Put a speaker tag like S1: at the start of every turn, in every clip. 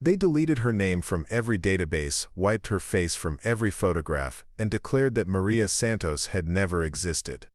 S1: They deleted her name from every database, wiped her face from every photograph, and declared that Maria Santos had never existed.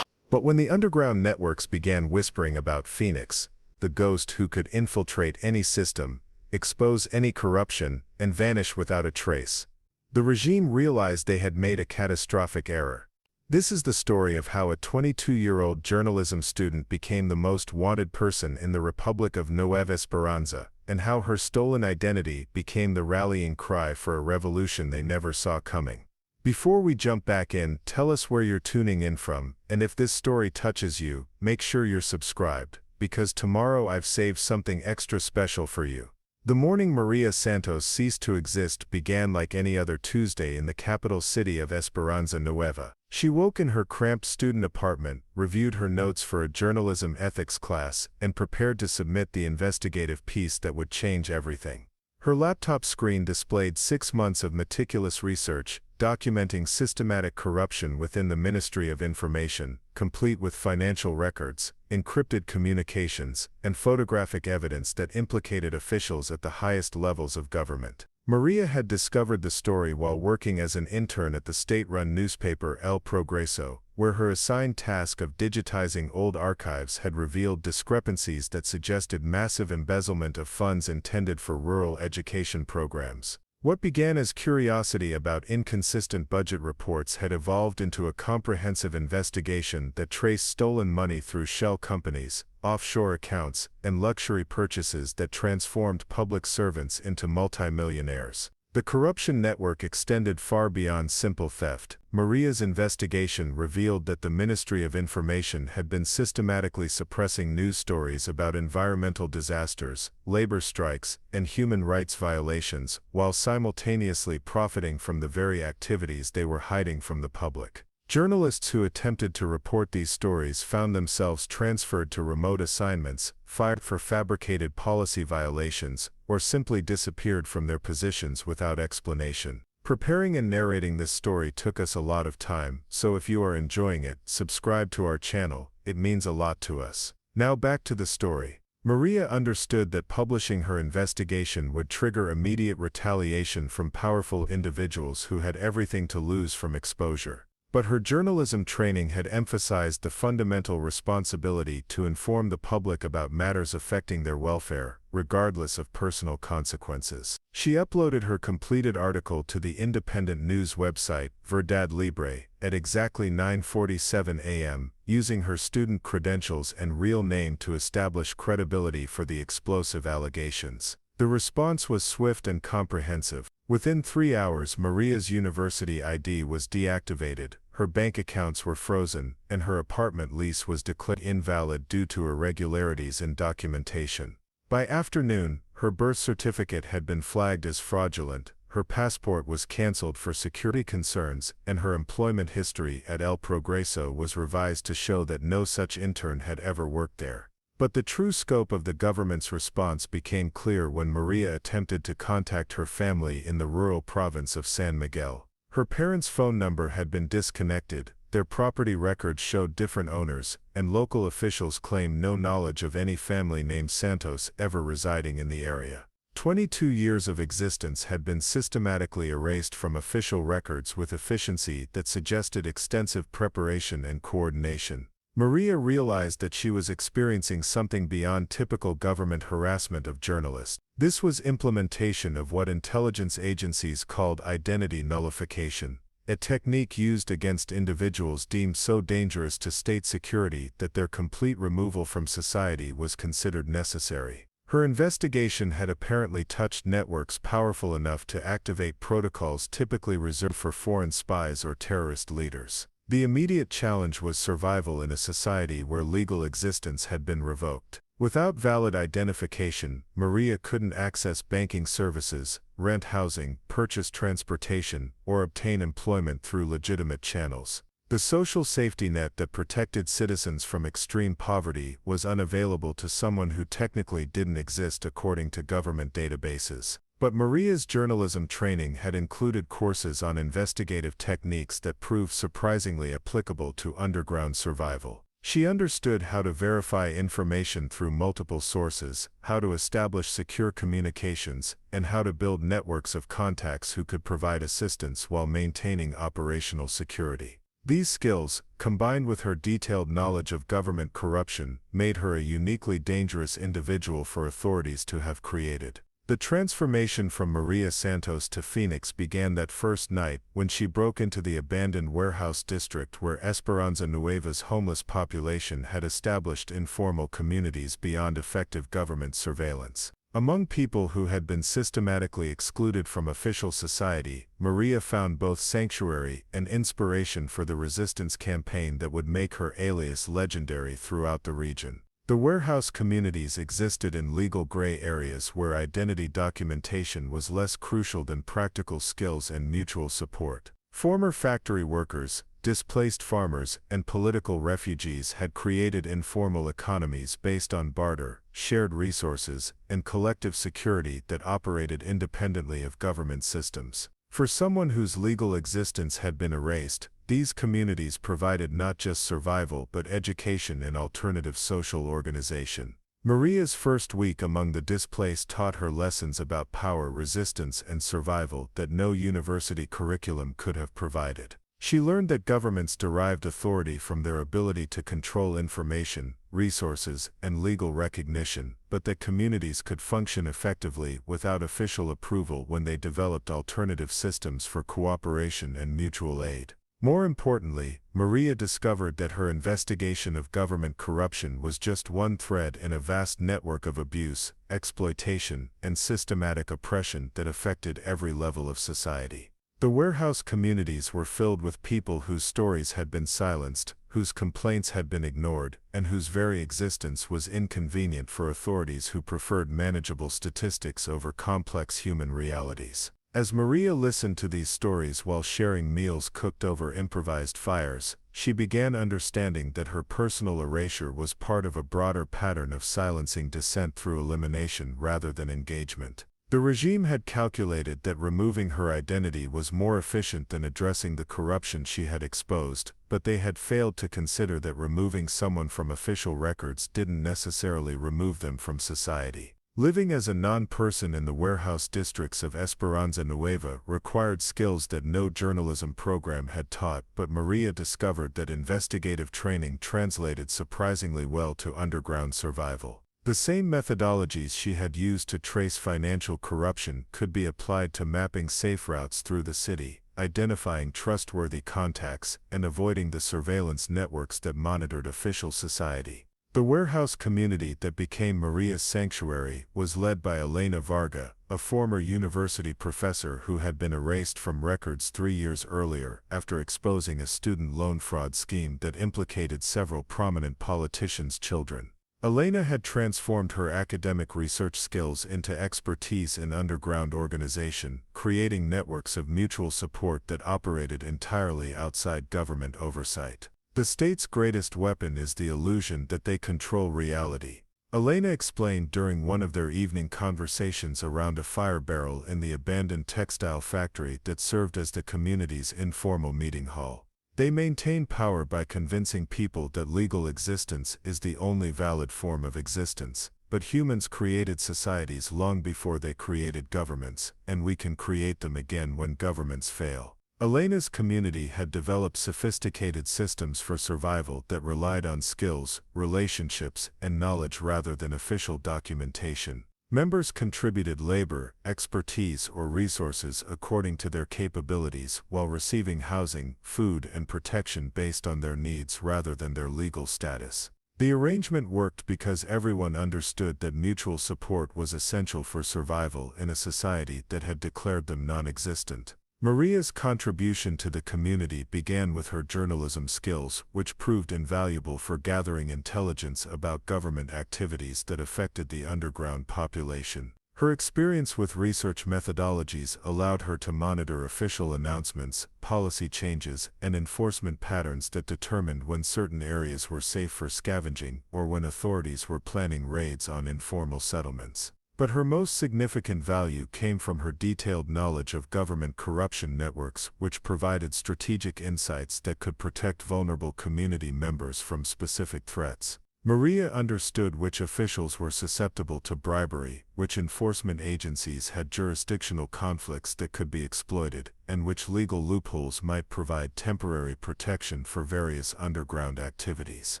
S1: But when the underground networks began whispering about Phoenix, the ghost who could infiltrate any system, expose any corruption, and vanish without a trace, the regime realized they had made a catastrophic error. This is the story of how a 22-year-old journalism student became the most wanted person in the Republic of Nueva Esperanza, and how her stolen identity became the rallying cry for a revolution they never saw coming. Before we jump back in, tell us where you're tuning in from, and if this story touches you, make sure you're subscribed, because tomorrow I've saved something extra special for you. The morning Maria Santos ceased to exist began like any other Tuesday in the capital city of Esperanza Nueva. She woke in her cramped student apartment, reviewed her notes for a journalism ethics class, and prepared to submit the investigative piece that would change everything. Her laptop screen displayed 6 months of meticulous research, documenting systematic corruption within the Ministry of Information, complete with financial records, encrypted communications, and photographic evidence that implicated officials at the highest levels of government. Maria had discovered the story while working as an intern at the state-run newspaper El Progreso, where her assigned task of digitizing old archives had revealed discrepancies that suggested massive embezzlement of funds intended for rural education programs. What began as curiosity about inconsistent budget reports had evolved into a comprehensive investigation that traced stolen money through shell companies, offshore accounts, and luxury purchases that transformed public servants into multimillionaires. The corruption network extended far beyond simple theft. Maria's investigation revealed that the Ministry of Information had been systematically suppressing news stories about environmental disasters, labor strikes, and human rights violations, while simultaneously profiting from the very activities they were hiding from the public. Journalists who attempted to report these stories found themselves transferred to remote assignments, fired for fabricated policy violations, or simply disappeared from their positions without explanation. Preparing and narrating this story took us a lot of time, so if you are enjoying it, subscribe to our channel, it means a lot to us. Now back to the story. Maria understood that publishing her investigation would trigger immediate retaliation from powerful individuals who had everything to lose from exposure. But her journalism training had emphasized the fundamental responsibility to inform the public about matters affecting their welfare, regardless of personal consequences. She uploaded her completed article to the independent news website, Verdad Libre, at exactly 9:47 a.m., using her student credentials and real name to establish credibility for the explosive allegations. The response was swift and comprehensive. Within 3 hours, Maria's university ID was deactivated, her bank accounts were frozen, and her apartment lease was declared invalid due to irregularities in documentation. By afternoon, her birth certificate had been flagged as fraudulent, her passport was canceled for security concerns, and her employment history at El Progreso was revised to show that no such intern had ever worked there. But the true scope of the government's response became clear when Maria attempted to contact her family in the rural province of San Miguel. Her parents' phone number had been disconnected, their property records showed different owners, and local officials claimed no knowledge of any family named Santos ever residing in the area. 22 years of existence had been systematically erased from official records with efficiency that suggested extensive preparation and coordination. Maria realized that she was experiencing something beyond typical government harassment of journalists. This was implementation of what intelligence agencies called identity nullification, a technique used against individuals deemed so dangerous to state security that their complete removal from society was considered necessary. Her investigation had apparently touched networks powerful enough to activate protocols typically reserved for foreign spies or terrorist leaders. The immediate challenge was survival in a society where legal existence had been revoked. Without valid identification, Maria couldn't access banking services, rent housing, purchase transportation, or obtain employment through legitimate channels. The social safety net that protected citizens from extreme poverty was unavailable to someone who technically didn't exist according to government databases. But Maria's journalism training had included courses on investigative techniques that proved surprisingly applicable to underground survival. She understood how to verify information through multiple sources, how to establish secure communications, and how to build networks of contacts who could provide assistance while maintaining operational security. These skills, combined with her detailed knowledge of government corruption, made her a uniquely dangerous individual for authorities to have created. The transformation from Maria Santos to Phoenix began that first night when she broke into the abandoned warehouse district where Esperanza Nueva's homeless population had established informal communities beyond effective government surveillance. Among people who had been systematically excluded from official society, Maria found both sanctuary and inspiration for the resistance campaign that would make her alias legendary throughout the region. The warehouse communities existed in legal gray areas where identity documentation was less crucial than practical skills and mutual support. Former factory workers, displaced farmers, and political refugees had created informal economies based on barter, shared resources, and collective security that operated independently of government systems. For someone whose legal existence had been erased, these communities provided not just survival but education and alternative social organization. Maria's first week among the displaced taught her lessons about power, resistance, and survival that no university curriculum could have provided. She learned that governments derived authority from their ability to control information, resources, and legal recognition, but that communities could function effectively without official approval when they developed alternative systems for cooperation and mutual aid. More importantly, Maria discovered that her investigation of government corruption was just one thread in a vast network of abuse, exploitation, and systematic oppression that affected every level of society. The warehouse communities were filled with people whose stories had been silenced, whose complaints had been ignored, and whose very existence was inconvenient for authorities who preferred manageable statistics over complex human realities. As Maria listened to these stories while sharing meals cooked over improvised fires, she began understanding that her personal erasure was part of a broader pattern of silencing dissent through elimination rather than engagement. The regime had calculated that removing her identity was more efficient than addressing the corruption she had exposed, but they had failed to consider that removing someone from official records didn't necessarily remove them from society. Living as a non-person in the warehouse districts of Esperanza Nueva required skills that no journalism program had taught, but Maria discovered that investigative training translated surprisingly well to underground survival. The same methodologies she had used to trace financial corruption could be applied to mapping safe routes through the city, identifying trustworthy contacts, and avoiding the surveillance networks that monitored official society. The warehouse community that became Maria's sanctuary was led by Elena Varga, a former university professor who had been erased from records 3 years earlier after exposing a student loan fraud scheme that implicated several prominent politicians' children. Elena had transformed her academic research skills into expertise in underground organization, creating networks of mutual support that operated entirely outside government oversight. The state's greatest weapon is the illusion that they control reality. Elena explained during one of their evening conversations around a fire barrel in the abandoned textile factory that served as the community's informal meeting hall. They maintain power by convincing people that legal existence is the only valid form of existence, but humans created societies long before they created governments, and we can create them again when governments fail. Elena's community had developed sophisticated systems for survival that relied on skills, relationships, and knowledge rather than official documentation. Members contributed labor, expertise, or resources according to their capabilities while receiving housing, food, and protection based on their needs rather than their legal status. The arrangement worked because everyone understood that mutual support was essential for survival in a society that had declared them non-existent. Maria's contribution to the community began with her journalism skills, which proved invaluable for gathering intelligence about government activities that affected the underground population. Her experience with research methodologies allowed her to monitor official announcements, policy changes, and enforcement patterns that determined when certain areas were safe for scavenging or when authorities were planning raids on informal settlements. But her most significant value came from her detailed knowledge of government corruption networks, which provided strategic insights that could protect vulnerable community members from specific threats. Maria understood which officials were susceptible to bribery, which enforcement agencies had jurisdictional conflicts that could be exploited, and which legal loopholes might provide temporary protection for various underground activities.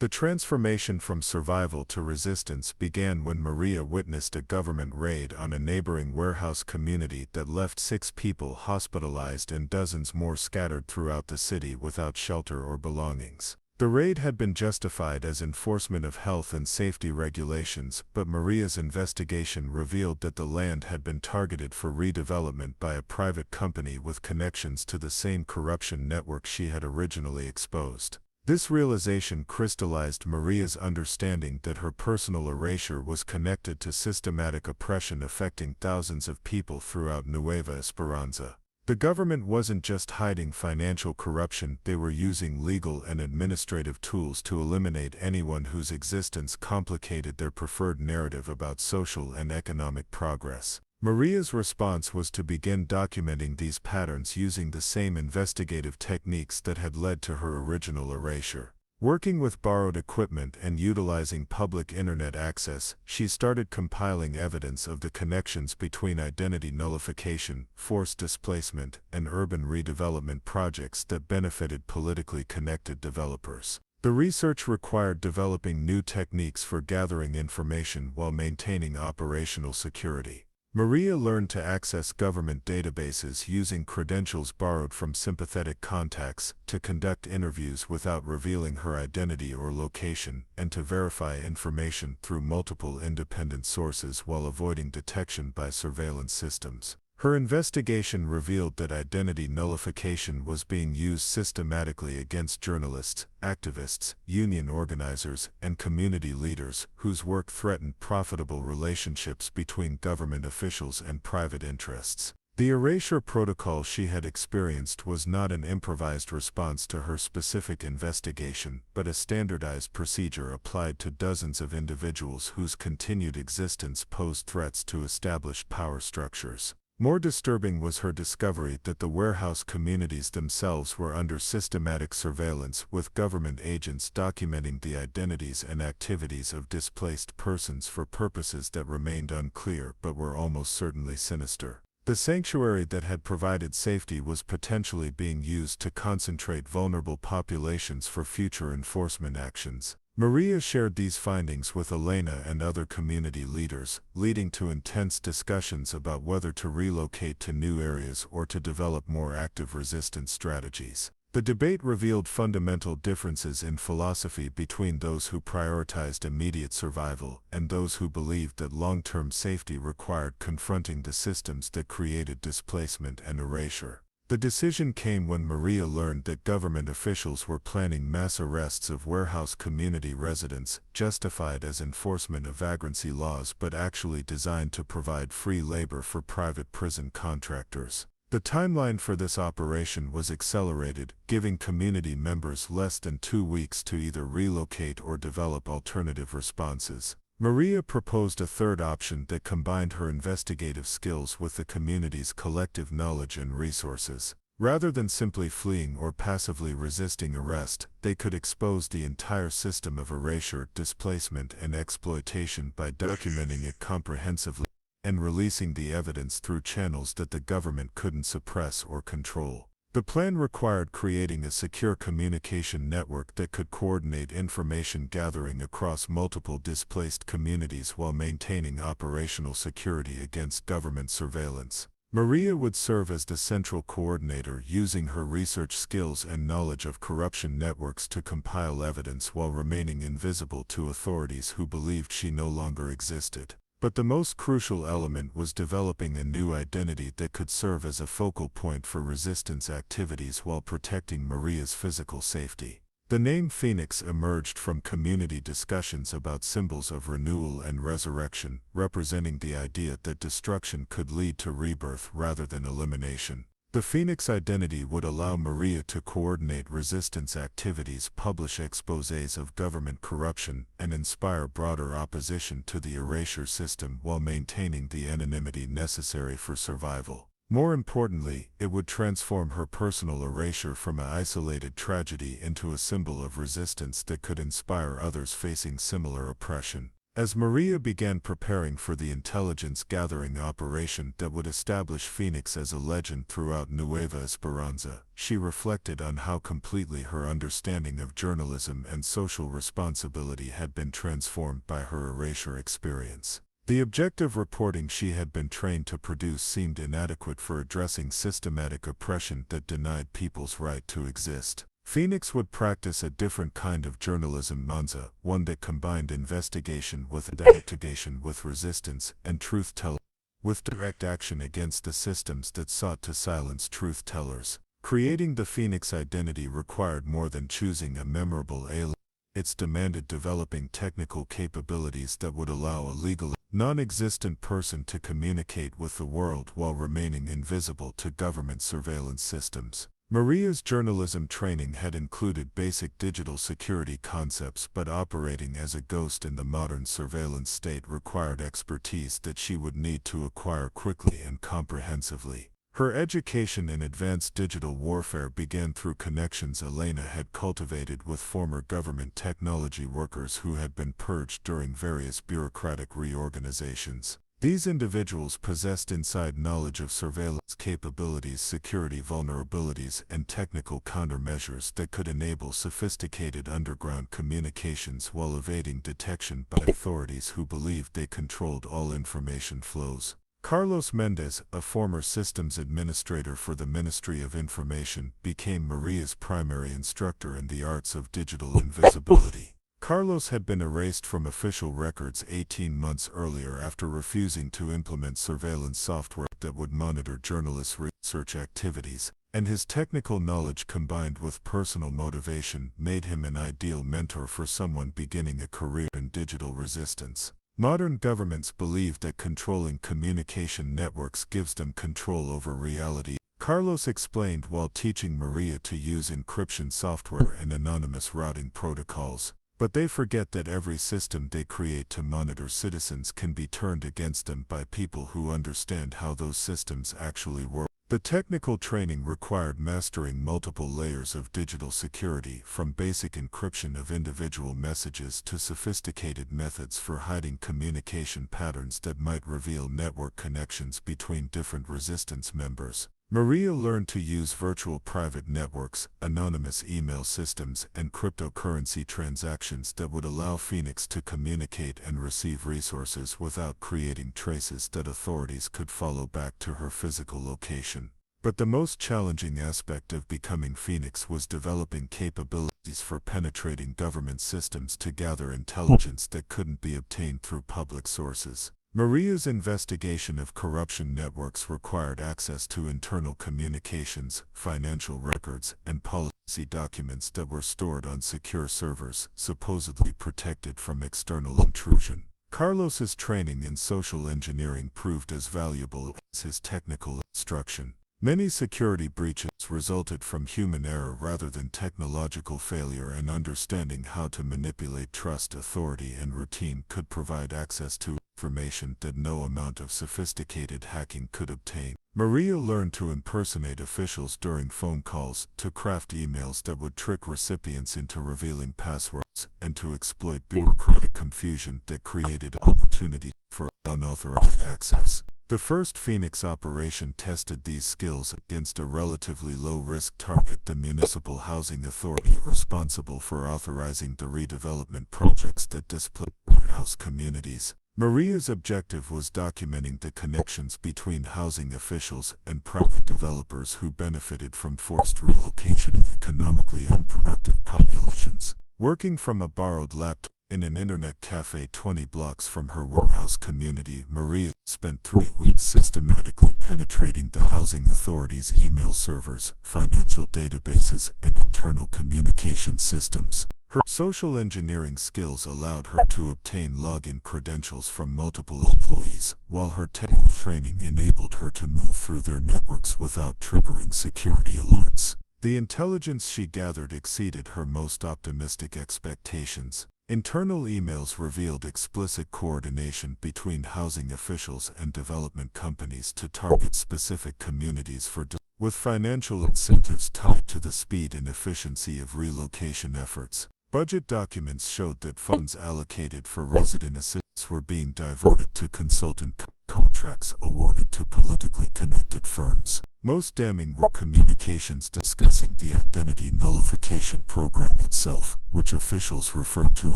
S1: The transformation from survival to resistance began when Maria witnessed a government raid on a neighboring warehouse community that left 6 people hospitalized and dozens more scattered throughout the city without shelter or belongings. The raid had been justified as enforcement of health and safety regulations, but Maria's investigation revealed that the land had been targeted for redevelopment by a private company with connections to the same corruption network she had originally exposed. This realization crystallized Maria's understanding that her personal erasure was connected to systematic oppression affecting thousands of people throughout Nueva Esperanza. The government wasn't just hiding financial corruption, they were using legal and administrative tools to eliminate anyone whose existence complicated their preferred narrative about social and economic progress. Maria's response was to begin documenting these patterns using the same investigative techniques that had led to her original erasure. Working with borrowed equipment and utilizing public internet access, she started compiling evidence of the connections between identity nullification, forced displacement, and urban redevelopment projects that benefited politically connected developers. The research required developing new techniques for gathering information while maintaining operational security. Maria learned to access government databases using credentials borrowed from sympathetic contacts, to conduct interviews without revealing her identity or location, and to verify information through multiple independent sources while avoiding detection by surveillance systems. Her investigation revealed that identity nullification was being used systematically against journalists, activists, union organizers, and community leaders whose work threatened profitable relationships between government officials and private interests. The erasure protocol she had experienced was not an improvised response to her specific investigation, but a standardized procedure applied to dozens of individuals whose continued existence posed threats to established power structures. More disturbing was her discovery that the warehouse communities themselves were under systematic surveillance, with government agents documenting the identities and activities of displaced persons for purposes that remained unclear but were almost certainly sinister. The sanctuary that had provided safety was potentially being used to concentrate vulnerable populations for future enforcement actions. Maria shared these findings with Elena and other community leaders, leading to intense discussions about whether to relocate to new areas or to develop more active resistance strategies. The debate revealed fundamental differences in philosophy between those who prioritized immediate survival and those who believed that long-term safety required confronting the systems that created displacement and erasure. The decision came when Maria learned that government officials were planning mass arrests of warehouse community residents, justified as enforcement of vagrancy laws but actually designed to provide free labor for private prison contractors. The timeline for this operation was accelerated, giving community members less than 2 weeks to either relocate or develop alternative responses. Maria proposed a third option that combined her investigative skills with the community's collective knowledge and resources. Rather than simply fleeing or passively resisting arrest, they could expose the entire system of erasure, displacement, and exploitation by documenting it comprehensively and releasing the evidence through channels that the government couldn't suppress or control. The plan required creating a secure communication network that could coordinate information gathering across multiple displaced communities while maintaining operational security against government surveillance. Maria would serve as the central coordinator, using her research skills and knowledge of corruption networks to compile evidence while remaining invisible to authorities who believed she no longer existed. But the most crucial element was developing a new identity that could serve as a focal point for resistance activities while protecting Maria's physical safety. The name Phoenix emerged from community discussions about symbols of renewal and resurrection, representing the idea that destruction could lead to rebirth rather than elimination. The Phoenix identity would allow Maria to coordinate resistance activities, publish exposés of government corruption, and inspire broader opposition to the erasure system while maintaining the anonymity necessary for survival. More importantly, it would transform her personal erasure from an isolated tragedy into a symbol of resistance that could inspire others facing similar oppression. As Maria began preparing for the intelligence-gathering operation that would establish Phoenix as a legend throughout Nueva Esperanza, she reflected on how completely her understanding of journalism and social responsibility had been transformed by her erasure experience. The objective reporting she had been trained to produce seemed inadequate for addressing systematic oppression that denied people's right to exist. Phoenix would practice a different kind of journalism, Monza, one that combined investigation with resistance and truth-telling, with direct action against the systems that sought to silence truth-tellers. Creating the Phoenix identity required more than choosing a memorable alien. It demanded developing technical capabilities that would allow a legally non-existent person to communicate with the world while remaining invisible to government surveillance systems. Maria's journalism training had included basic digital security concepts, but operating as a ghost in the modern surveillance state required expertise that she would need to acquire quickly and comprehensively. Her education in advanced digital warfare began through connections Elena had cultivated with former government technology workers who had been purged during various bureaucratic reorganizations. These individuals possessed inside knowledge of surveillance capabilities, security vulnerabilities, and technical countermeasures that could enable sophisticated underground communications while evading detection by authorities who believed they controlled all information flows. Carlos Mendez, a former systems administrator for the Ministry of Information, became Maria's primary instructor in the arts of digital invisibility. Carlos had been erased from official records 18 months earlier after refusing to implement surveillance software that would monitor journalists' research activities, and his technical knowledge combined with personal motivation made him an ideal mentor for someone beginning a career in digital resistance. Modern governments believe that controlling communication networks gives them control over reality. Carlos explained while teaching Maria to use encryption software and anonymous routing protocols. But they forget that every system they create to monitor citizens can be turned against them by people who understand how those systems actually work. The technical training required mastering multiple layers of digital security, from basic encryption of individual messages to sophisticated methods for hiding communication patterns that might reveal network connections between different resistance members. Maria learned to use virtual private networks, anonymous email systems, and cryptocurrency transactions that would allow Phoenix to communicate and receive resources without creating traces that authorities could follow back to her physical location. But the most challenging aspect of becoming Phoenix was developing capabilities for penetrating government systems to gather intelligence that couldn't be obtained through public sources. Maria's investigation of corruption networks required access to internal communications, financial records, and policy documents that were stored on secure servers, supposedly protected from external intrusion. Carlos's training in social engineering proved as valuable as his technical instruction. Many security breaches resulted from human error rather than technological failure, and understanding how to manipulate trust, authority, and routine could provide access to information that no amount of sophisticated hacking could obtain. Maria learned to impersonate officials during phone calls, to craft emails that would trick recipients into revealing passwords, and to exploit bureaucratic confusion that created opportunities for unauthorized access. The first Phoenix operation tested these skills against a relatively low-risk target, the municipal housing authority responsible for authorizing the redevelopment projects that displaced warehouse communities. Maria's objective was documenting the connections between housing officials and private developers who benefited from forced relocation of economically unproductive populations. Working from a borrowed laptop in an internet cafe 20 blocks from her warehouse community, Maria spent 3 weeks systematically penetrating the housing authority's email servers, financial databases, and internal communication systems. Her social engineering skills allowed her to obtain login credentials from multiple employees, while her technical training enabled her to move
S2: through their networks without triggering security alerts. The intelligence she gathered exceeded her most optimistic expectations. Internal emails revealed explicit coordination between housing officials and development companies to target specific communities with financial incentives tied to the speed and efficiency of relocation efforts. Budget documents showed that funds allocated for resident assistance were being diverted to consultant contracts awarded to politically connected firms. Most damning were communications discussing the identity nullification program itself, which officials referred to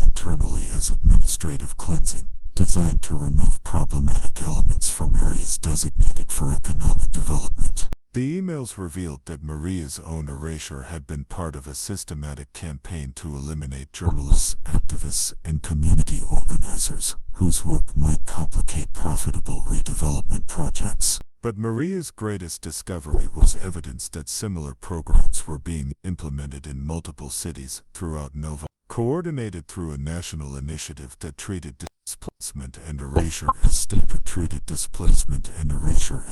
S2: internally as administrative cleansing, designed to remove problematic elements from areas designated for economic development. The emails revealed that Maria's own erasure had been part of a systematic campaign to eliminate journalists, activists, and community organizers, whose work might complicate profitable redevelopment projects. But Maria's greatest discovery was evidence that similar programs were being implemented in multiple cities throughout Nova, coordinated through a national initiative that treated displacement and erasure as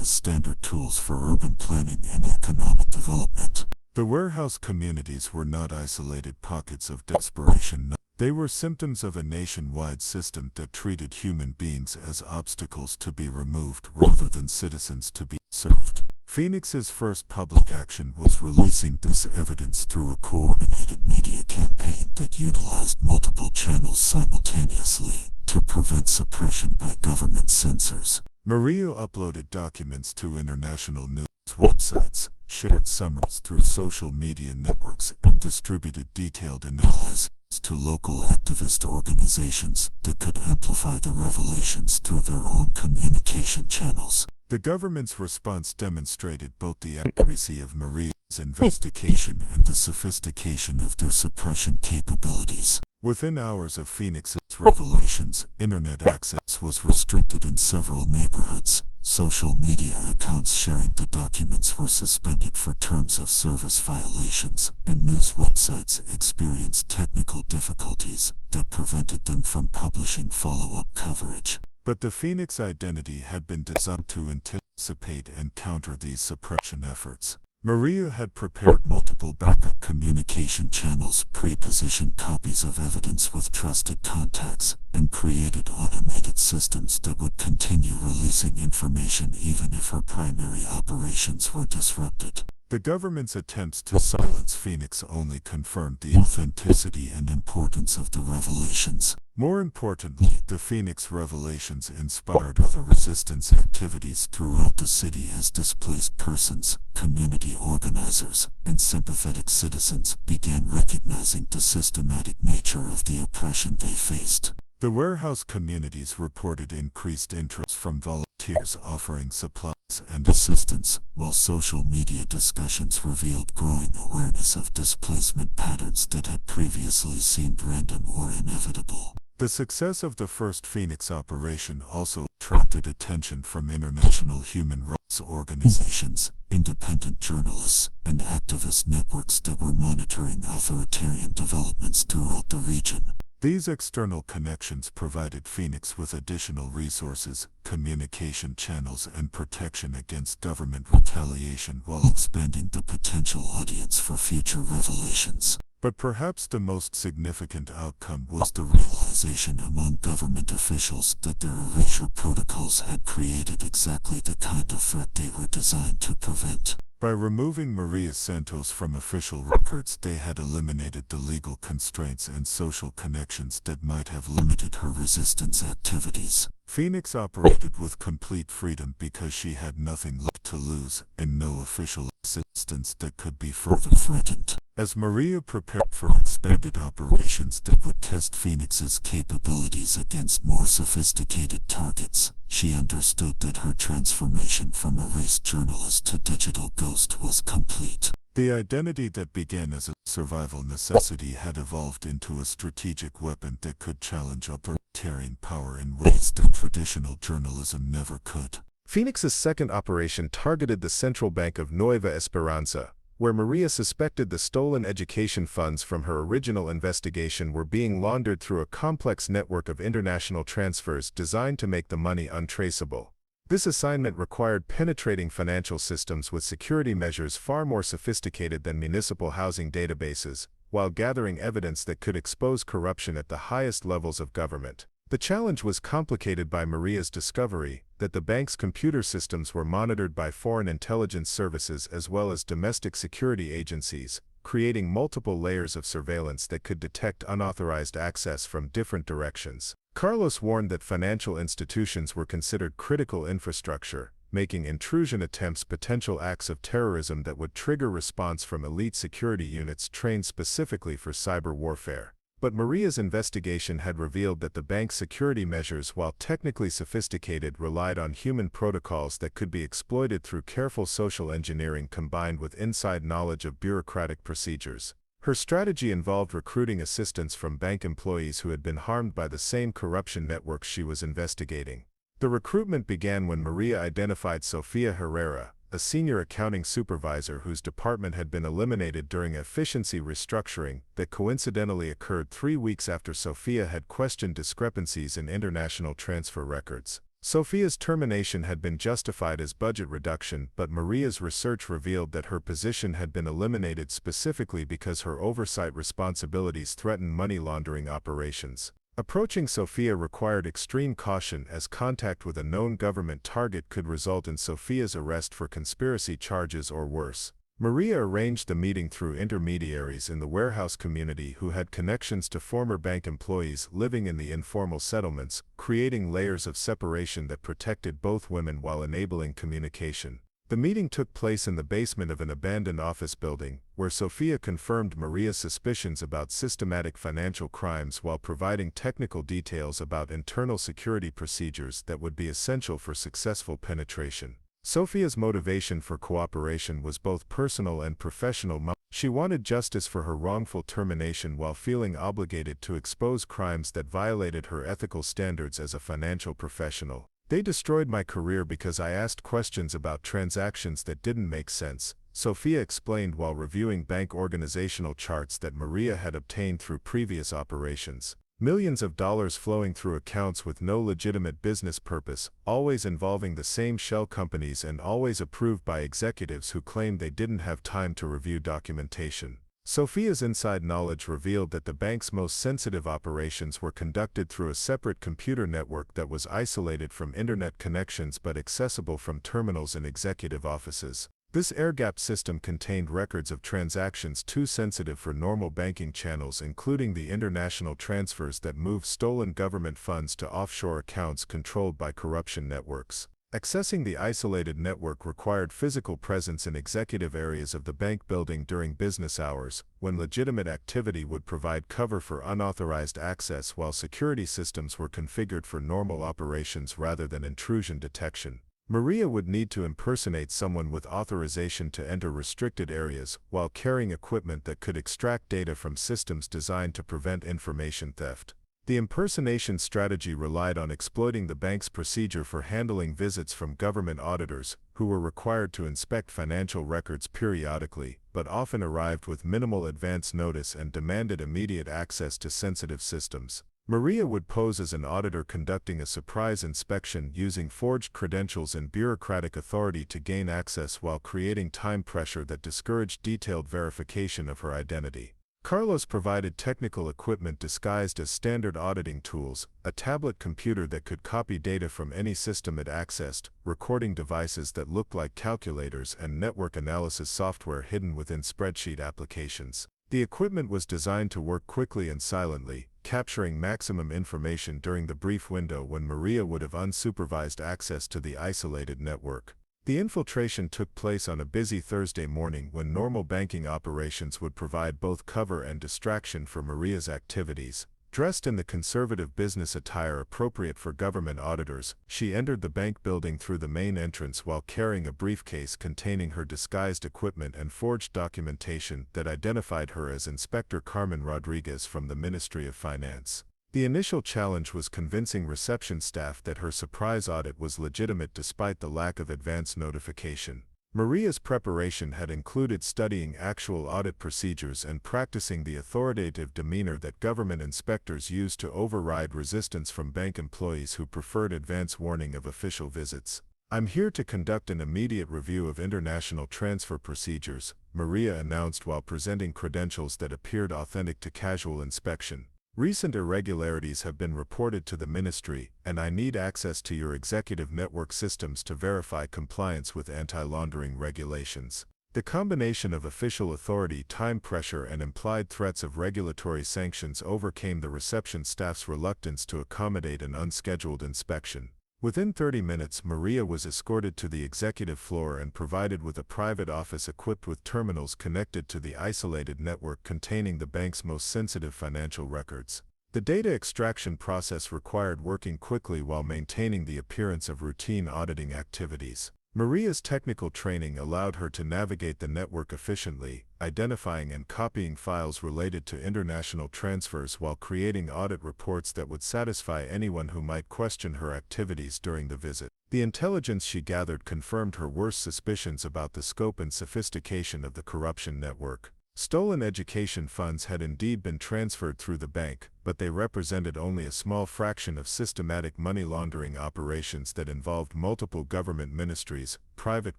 S2: standard tools for urban planning and economic development. The warehouse communities were not isolated pockets of desperation. They were symptoms of a nationwide system that treated human beings as obstacles to be removed rather than citizens to be served. Phoenix's first public action was releasing this evidence through a coordinated media campaign that utilized multiple channels simultaneously to prevent suppression by government censors. Maria uploaded documents to international news websites, shared summaries through social media networks, and distributed detailed analysis to local activist organizations that could amplify the revelations through their own communication channels. The government's response demonstrated both the accuracy of Maria's investigation and the sophistication of their suppression capabilities. Within hours of Phoenix's revelations, internet access was restricted in several neighborhoods. Social media accounts sharing the documents were suspended for terms of service violations, and news websites experienced technical difficulties that prevented them from publishing follow-up coverage. But the Phoenix identity had been designed to anticipate and counter these suppression efforts. Maria had prepared multiple backup communication channels, pre-positioned copies of evidence with trusted contacts, and created automated systems that would continue releasing information even if her primary operations were disrupted. The government's attempts to silence Phoenix only confirmed the authenticity and importance of the revelations. More importantly, the Phoenix revelations inspired other resistance activities throughout the city as displaced persons, community organizers, and sympathetic citizens began recognizing the systematic nature of the oppression they faced. The warehouse communities reported increased interest from volunteers offering supplies and assistance, while social media discussions revealed growing awareness of displacement patterns that had previously seemed random or inevitable. The success of the first Phoenix operation also attracted attention from international human rights organizations, independent journalists, and activist networks that were monitoring authoritarian developments throughout the region. These external connections provided Phoenix with additional resources, communication channels, and protection against government retaliation while expanding the potential audience for future revelations. But perhaps the most significant outcome was the realization among government officials that their erasure protocols had created exactly the kind of threat they were designed to prevent. By removing Maria Santos from official records, they had eliminated the legal constraints and social connections that might have limited her resistance activities. Phoenix operated with complete freedom because she had nothing left to lose and no official assistance that could be further threatened. As Maria prepared for expanded operations that would test Phoenix's capabilities against more sophisticated targets, she understood that her transformation from erased journalist to digital ghost was complete. The identity that began as a survival necessity had evolved into a strategic weapon that could challenge authoritarian power in ways that traditional journalism never could.
S1: Phoenix's second operation targeted the Central Bank of Nueva Esperanza, where Maria suspected the stolen education funds from her original investigation were being laundered through a complex network of international transfers designed to make the money untraceable. This assignment required penetrating financial systems with security measures far more sophisticated than municipal housing databases, while gathering evidence that could expose corruption at the highest levels of government. The challenge was complicated by Maria's discovery that the bank's computer systems were monitored by foreign intelligence services as well as domestic security agencies, creating multiple layers of surveillance that could detect unauthorized access from different directions. Carlos warned that financial institutions were considered critical infrastructure, making intrusion attempts potential acts of terrorism that would trigger response from elite security units trained specifically for cyber warfare. But Maria's investigation had revealed that the bank's security measures, while technically sophisticated, relied on human protocols that could be exploited through careful social engineering combined with inside knowledge of bureaucratic procedures. Her strategy involved recruiting assistance from bank employees who had been harmed by the same corruption networks she was investigating. The recruitment began when Maria identified Sofia Herrera, a senior accounting supervisor whose department had been eliminated during efficiency restructuring that coincidentally occurred 3 weeks after Sofia had questioned discrepancies in international transfer records. Sofia's termination had been justified as budget reduction, but Maria's research revealed that her position had been eliminated specifically because her oversight responsibilities threatened money laundering operations. Approaching Sofia required extreme caution as contact with a known government target could result in Sofia's arrest for conspiracy charges or worse. Maria arranged the meeting through intermediaries in the warehouse community who had connections to former bank employees living in the informal settlements, creating layers of separation that protected both women while enabling communication. The meeting took place in the basement of an abandoned office building, where Sofia confirmed Maria's suspicions about systematic financial crimes while providing technical details about internal security procedures that would be essential for successful penetration. Sofia's motivation for cooperation was both personal and professional. She wanted justice for her wrongful termination while feeling obligated to expose crimes that violated her ethical standards as a financial professional. "They destroyed my career because I asked questions about transactions that didn't make sense," Sofia explained while reviewing bank organizational charts that Maria had obtained through previous operations. Millions of dollars flowing through accounts with no legitimate business purpose, always involving the same shell companies and always approved by executives who claimed they didn't have time to review documentation. Sofia's inside knowledge revealed that the bank's most sensitive operations were conducted through a separate computer network that was isolated from internet connections but accessible from terminals in executive offices. This air-gapped system contained records of transactions too sensitive for normal banking channels, including the international transfers that moved stolen government funds to offshore accounts controlled by corruption networks. Accessing the isolated network required physical presence in executive areas of the bank building during business hours, when legitimate activity would provide cover for unauthorized access while security systems were configured for normal operations rather than intrusion detection. Maria would need to impersonate someone with authorization to enter restricted areas while carrying equipment that could extract data from systems designed to prevent information theft. The impersonation strategy relied on exploiting the bank's procedure for handling visits from government auditors, who were required to inspect financial records periodically, but often arrived with minimal advance notice and demanded immediate access to sensitive systems. Maria would pose as an auditor conducting a surprise inspection using forged credentials and bureaucratic authority to gain access while creating time pressure that discouraged detailed verification of her identity. Carlos provided technical equipment disguised as standard auditing tools, a tablet computer that could copy data from any system it accessed, recording devices that looked like calculators, and network analysis software hidden within spreadsheet applications. The equipment was designed to work quickly and silently, capturing maximum information during the brief window when Maria would have unsupervised access to the isolated network. The infiltration took place on a busy Thursday morning when normal banking operations would provide both cover and distraction for Maria's activities. Dressed in the conservative business attire appropriate for government auditors, she entered the bank building through the main entrance while carrying a briefcase containing her disguised equipment and forged documentation that identified her as Inspector Carmen Rodriguez from the Ministry of Finance. The initial challenge was convincing reception staff that her surprise audit was legitimate despite the lack of advance notification. Maria's preparation had included studying actual audit procedures and practicing the authoritative demeanor that government inspectors use to override resistance from bank employees who preferred advance warning of official visits. "I'm here to conduct an immediate review of international transfer procedures," Maria announced while presenting credentials that appeared authentic to casual inspection. "Recent irregularities have been reported to the ministry, and I need access to your executive network systems to verify compliance with anti-laundering regulations." The combination of official authority, time pressure, and implied threats of regulatory sanctions overcame the reception staff's reluctance to accommodate an unscheduled inspection. Within 30 minutes, Maria was escorted to the executive floor and provided with a private office equipped with terminals connected to the isolated network containing the bank's most sensitive financial records. The data extraction process required working quickly while maintaining the appearance of routine auditing activities. Maria's technical training allowed her to navigate the network efficiently, identifying and copying files related to international transfers while creating audit reports that would satisfy anyone who might question her activities during the visit. The intelligence she gathered confirmed her worst suspicions about the scope and sophistication of the corruption network. Stolen education funds had indeed been transferred through the bank, but they represented only a small fraction of systematic money laundering operations that involved multiple government ministries, private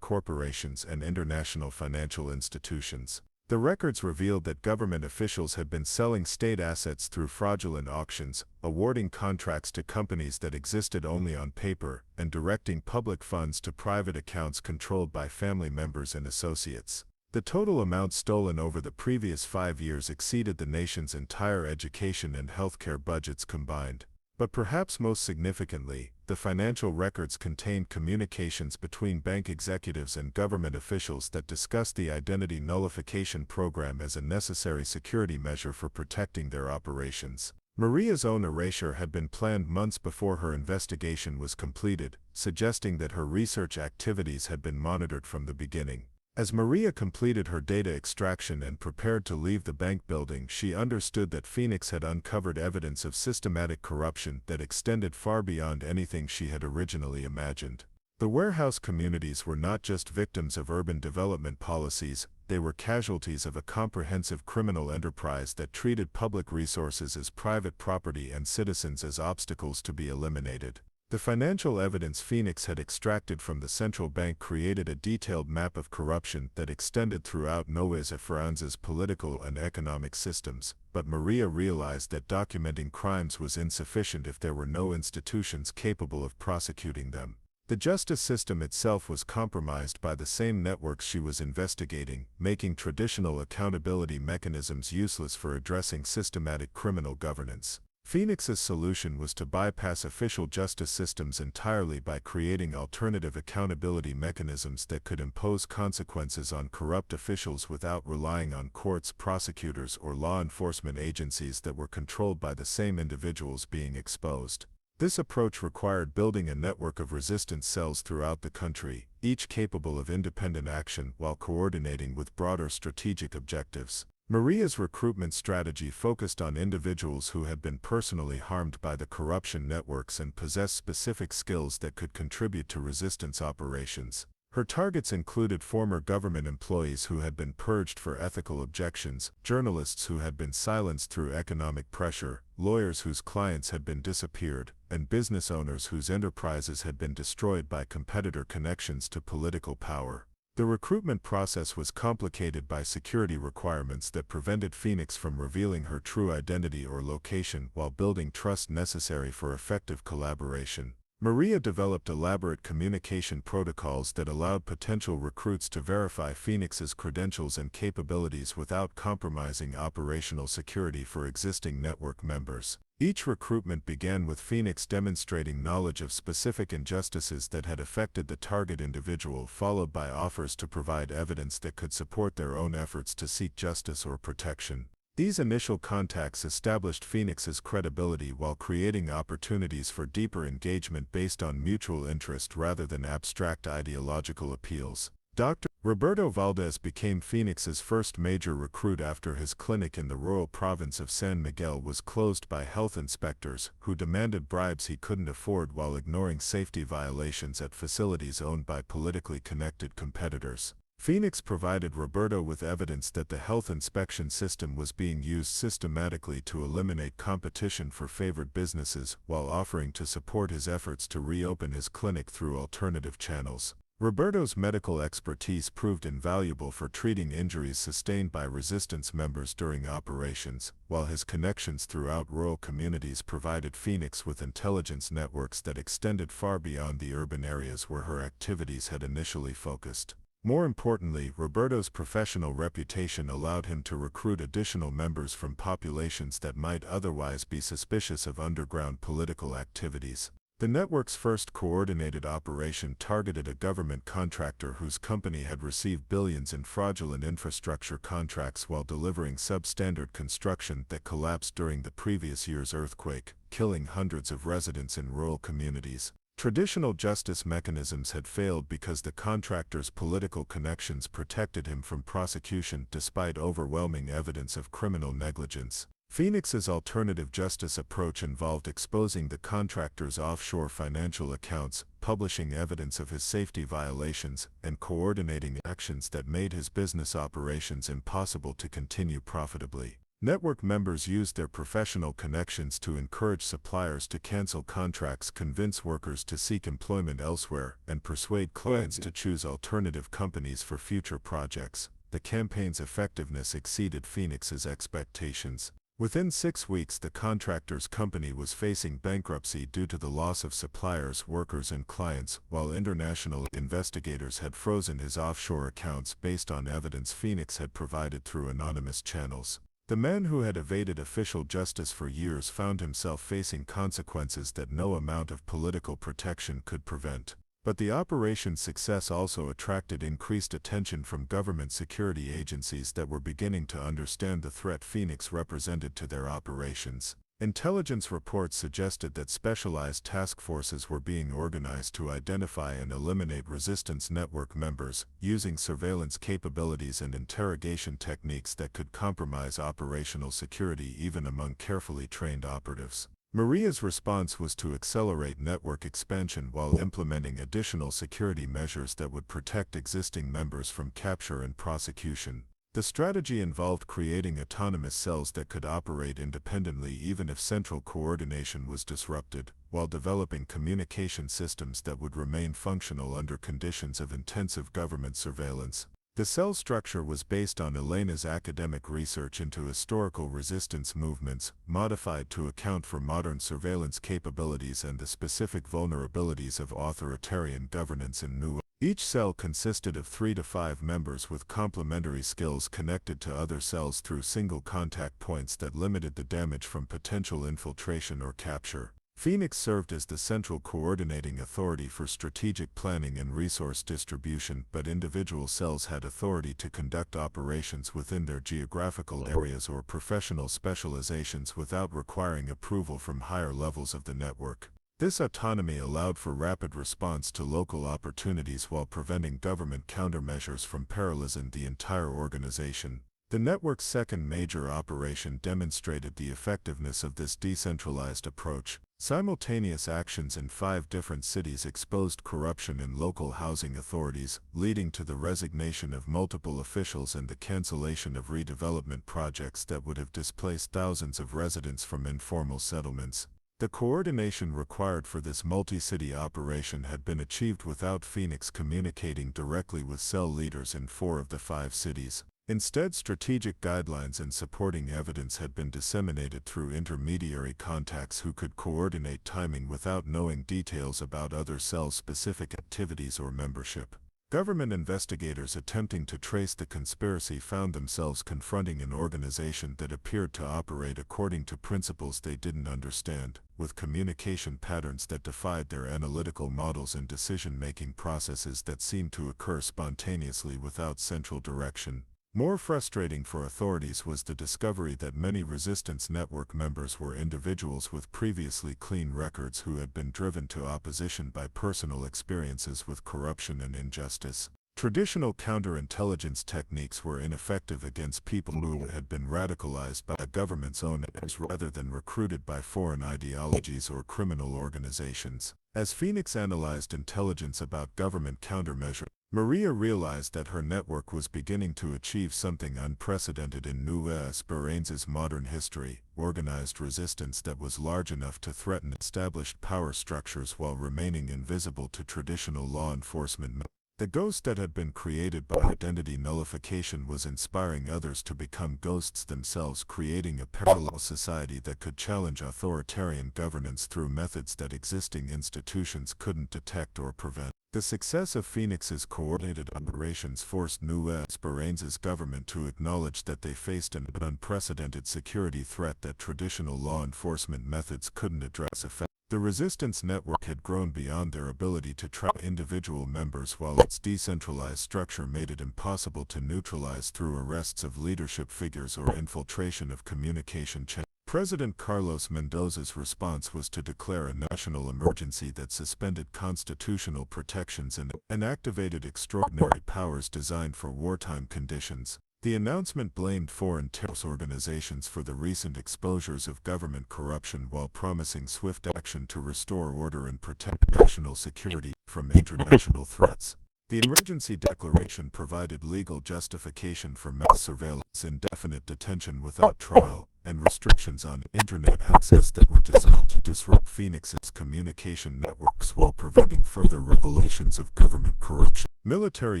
S1: corporations, and international financial institutions. The records revealed that government officials had been selling state assets through fraudulent auctions, awarding contracts to companies that existed only on paper, and directing public funds to private accounts controlled by family members and associates. The total amount stolen over the previous 5 years exceeded the nation's entire education and healthcare budgets combined. But perhaps most significantly, the financial records contained communications between bank executives and government officials that discussed the identity nullification program as a necessary security measure for protecting their operations. Maria's own erasure had been planned months before her investigation was completed, suggesting that her research activities had been monitored from the beginning. As Maria completed her data extraction and prepared to leave the bank building, she understood that Phoenix had uncovered evidence of systematic corruption that extended far beyond anything she had originally imagined. The warehouse communities were not just victims of urban development policies, they were casualties of a comprehensive criminal enterprise that treated public resources as private property and citizens as obstacles to be eliminated. The financial evidence Phoenix had extracted from the central bank created a detailed map of corruption that extended throughout Nueva Esperanza's political and economic systems, but Maria realized that documenting crimes was insufficient if there were no institutions capable of prosecuting them. The justice system itself was compromised by the same networks she was investigating, making traditional accountability mechanisms useless for addressing systematic criminal governance. Phoenix's solution was to bypass official justice systems entirely by creating alternative accountability mechanisms that could impose consequences on corrupt officials without relying on courts, prosecutors, or law enforcement agencies that were controlled by the same individuals being exposed. This approach required building a network of resistance cells throughout the country, each capable of independent action while coordinating with broader strategic objectives. Maria's recruitment strategy focused on individuals who had been personally harmed by the corruption networks and possessed specific skills that could contribute to resistance operations. Her targets included former government employees who had been purged for ethical objections, journalists who had been silenced through economic pressure, lawyers whose clients had been disappeared, and business owners whose enterprises had been destroyed by competitor connections to political power. The recruitment process was complicated by security requirements that prevented Phoenix from revealing her true identity or location while building trust necessary for effective collaboration. Maria developed elaborate communication protocols that allowed potential recruits to verify Phoenix's credentials and capabilities without compromising operational security for existing network members. Each recruitment began with Phoenix demonstrating knowledge of specific injustices that had affected the target individual, followed by offers to provide evidence that could support their own efforts to seek justice or protection. These initial contacts established Phoenix's credibility while creating opportunities for deeper engagement based on mutual interest rather than abstract ideological appeals. Dr. Roberto Valdez became Phoenix's first major recruit after his clinic in the rural province of San Miguel was closed by health inspectors, who demanded bribes he couldn't afford while ignoring safety violations at facilities owned by politically connected competitors. Phoenix provided Roberto with evidence that the health inspection system was being used systematically to eliminate competition for favored businesses while offering to support his efforts to reopen his clinic through alternative channels. Roberto's medical expertise proved invaluable for treating injuries sustained by resistance members during operations, while his connections throughout rural communities provided Phoenix with intelligence networks that extended far beyond the urban areas where her activities had initially focused. More importantly, Roberto's professional reputation allowed him to recruit additional members from populations that might otherwise be suspicious of underground political activities. The network's first coordinated operation targeted a government contractor whose company had received billions in fraudulent infrastructure contracts while delivering substandard construction that collapsed during the previous year's earthquake, killing hundreds of residents in rural communities. Traditional justice mechanisms had failed because the contractor's political connections protected him from prosecution despite overwhelming evidence of criminal negligence. Phoenix's alternative justice approach involved exposing the contractor's offshore financial accounts, publishing evidence of his safety violations, and coordinating actions that made his business operations impossible to continue profitably. Network members used their professional connections to encourage suppliers to cancel contracts, convince workers to seek employment elsewhere, and persuade clients to choose alternative companies for future projects. The campaign's effectiveness exceeded Phoenix's expectations. Within 6 weeks, the contractor's company was facing bankruptcy due to the loss of suppliers, workers, and clients, while international investigators had frozen his offshore accounts based on evidence Phoenix had provided through anonymous channels. The man who had evaded official justice for years found himself facing consequences that no amount of political protection could prevent. But the operation's success also attracted increased attention from government security agencies that were beginning to understand the threat Phoenix represented to their operations. Intelligence reports suggested that specialized task forces were being organized to identify and eliminate resistance network members, using surveillance capabilities and interrogation techniques that could compromise operational security even among carefully trained operatives. Maria's response was to accelerate network expansion while implementing additional security measures that would protect existing members from capture and prosecution. The strategy involved creating autonomous cells that could operate independently even if central coordination was disrupted, while developing communication systems that would remain functional under conditions of intensive government surveillance. The cell structure was based on Elena's academic research into historical resistance movements, modified to account for modern surveillance capabilities and the specific vulnerabilities of authoritarian governance in New. Each cell consisted of 3 to 5 members with complementary skills connected to other cells through single contact points that limited the damage from potential infiltration or capture. Phoenix served as the central coordinating authority for strategic planning and resource distribution, but individual cells had authority to conduct operations within their geographical areas or professional specializations without requiring approval from higher levels of the network. This autonomy allowed for rapid response to local opportunities while preventing government countermeasures from paralyzing the entire organization. The network's second major operation demonstrated the effectiveness of this decentralized approach. Simultaneous actions in 5 different cities exposed corruption in local housing authorities, leading to the resignation of multiple officials and the cancellation of redevelopment projects that would have displaced thousands of residents from informal settlements. The coordination required for this multi-city operation had been achieved without Phoenix communicating directly with cell leaders in 4 of the 5 cities. Instead, strategic guidelines and supporting evidence had been disseminated through intermediary contacts who could coordinate timing without knowing details about other cell-specific activities or membership. Government investigators attempting to trace the conspiracy found themselves confronting an organization that appeared to operate according to principles they didn't understand, with communication patterns that defied their analytical models and decision-making processes that seemed to occur spontaneously without central direction. More frustrating for authorities was the discovery that many resistance network members were individuals with previously clean records who had been driven to opposition by personal experiences with corruption and injustice. Traditional counterintelligence techniques were ineffective against people who had been radicalized by a government's own aides rather than recruited by foreign ideologies or criminal organizations. As Phoenix analyzed intelligence about government countermeasures, Maria realized that her network was beginning to achieve something unprecedented in Nueva Esperanza's modern history: organized resistance that was large enough to threaten established power structures while remaining invisible to traditional law enforcement. The ghost that had been created by identity nullification was inspiring others to become ghosts themselves, creating a parallel society that could challenge authoritarian governance through methods that existing institutions couldn't detect or prevent. The success of Phoenix's coordinated operations forced Nueva Esperanza's government to acknowledge that they faced an unprecedented security threat that traditional law enforcement methods couldn't address effectively. The resistance network had grown beyond their ability to track individual members, while its decentralized structure made it impossible to neutralize through arrests of leadership figures or infiltration of communication channels. President Carlos Mendoza's response was to declare a national emergency that suspended constitutional protections and activated extraordinary powers designed for wartime conditions. The announcement blamed foreign terrorist organizations for the recent exposures of government corruption while promising swift action to restore order and protect national security from international threats. The emergency declaration provided legal justification for mass surveillance, indefinite detention without trial, and restrictions on internet access that were designed to disrupt Phoenix's communication networks while preventing further revelations of government corruption. Military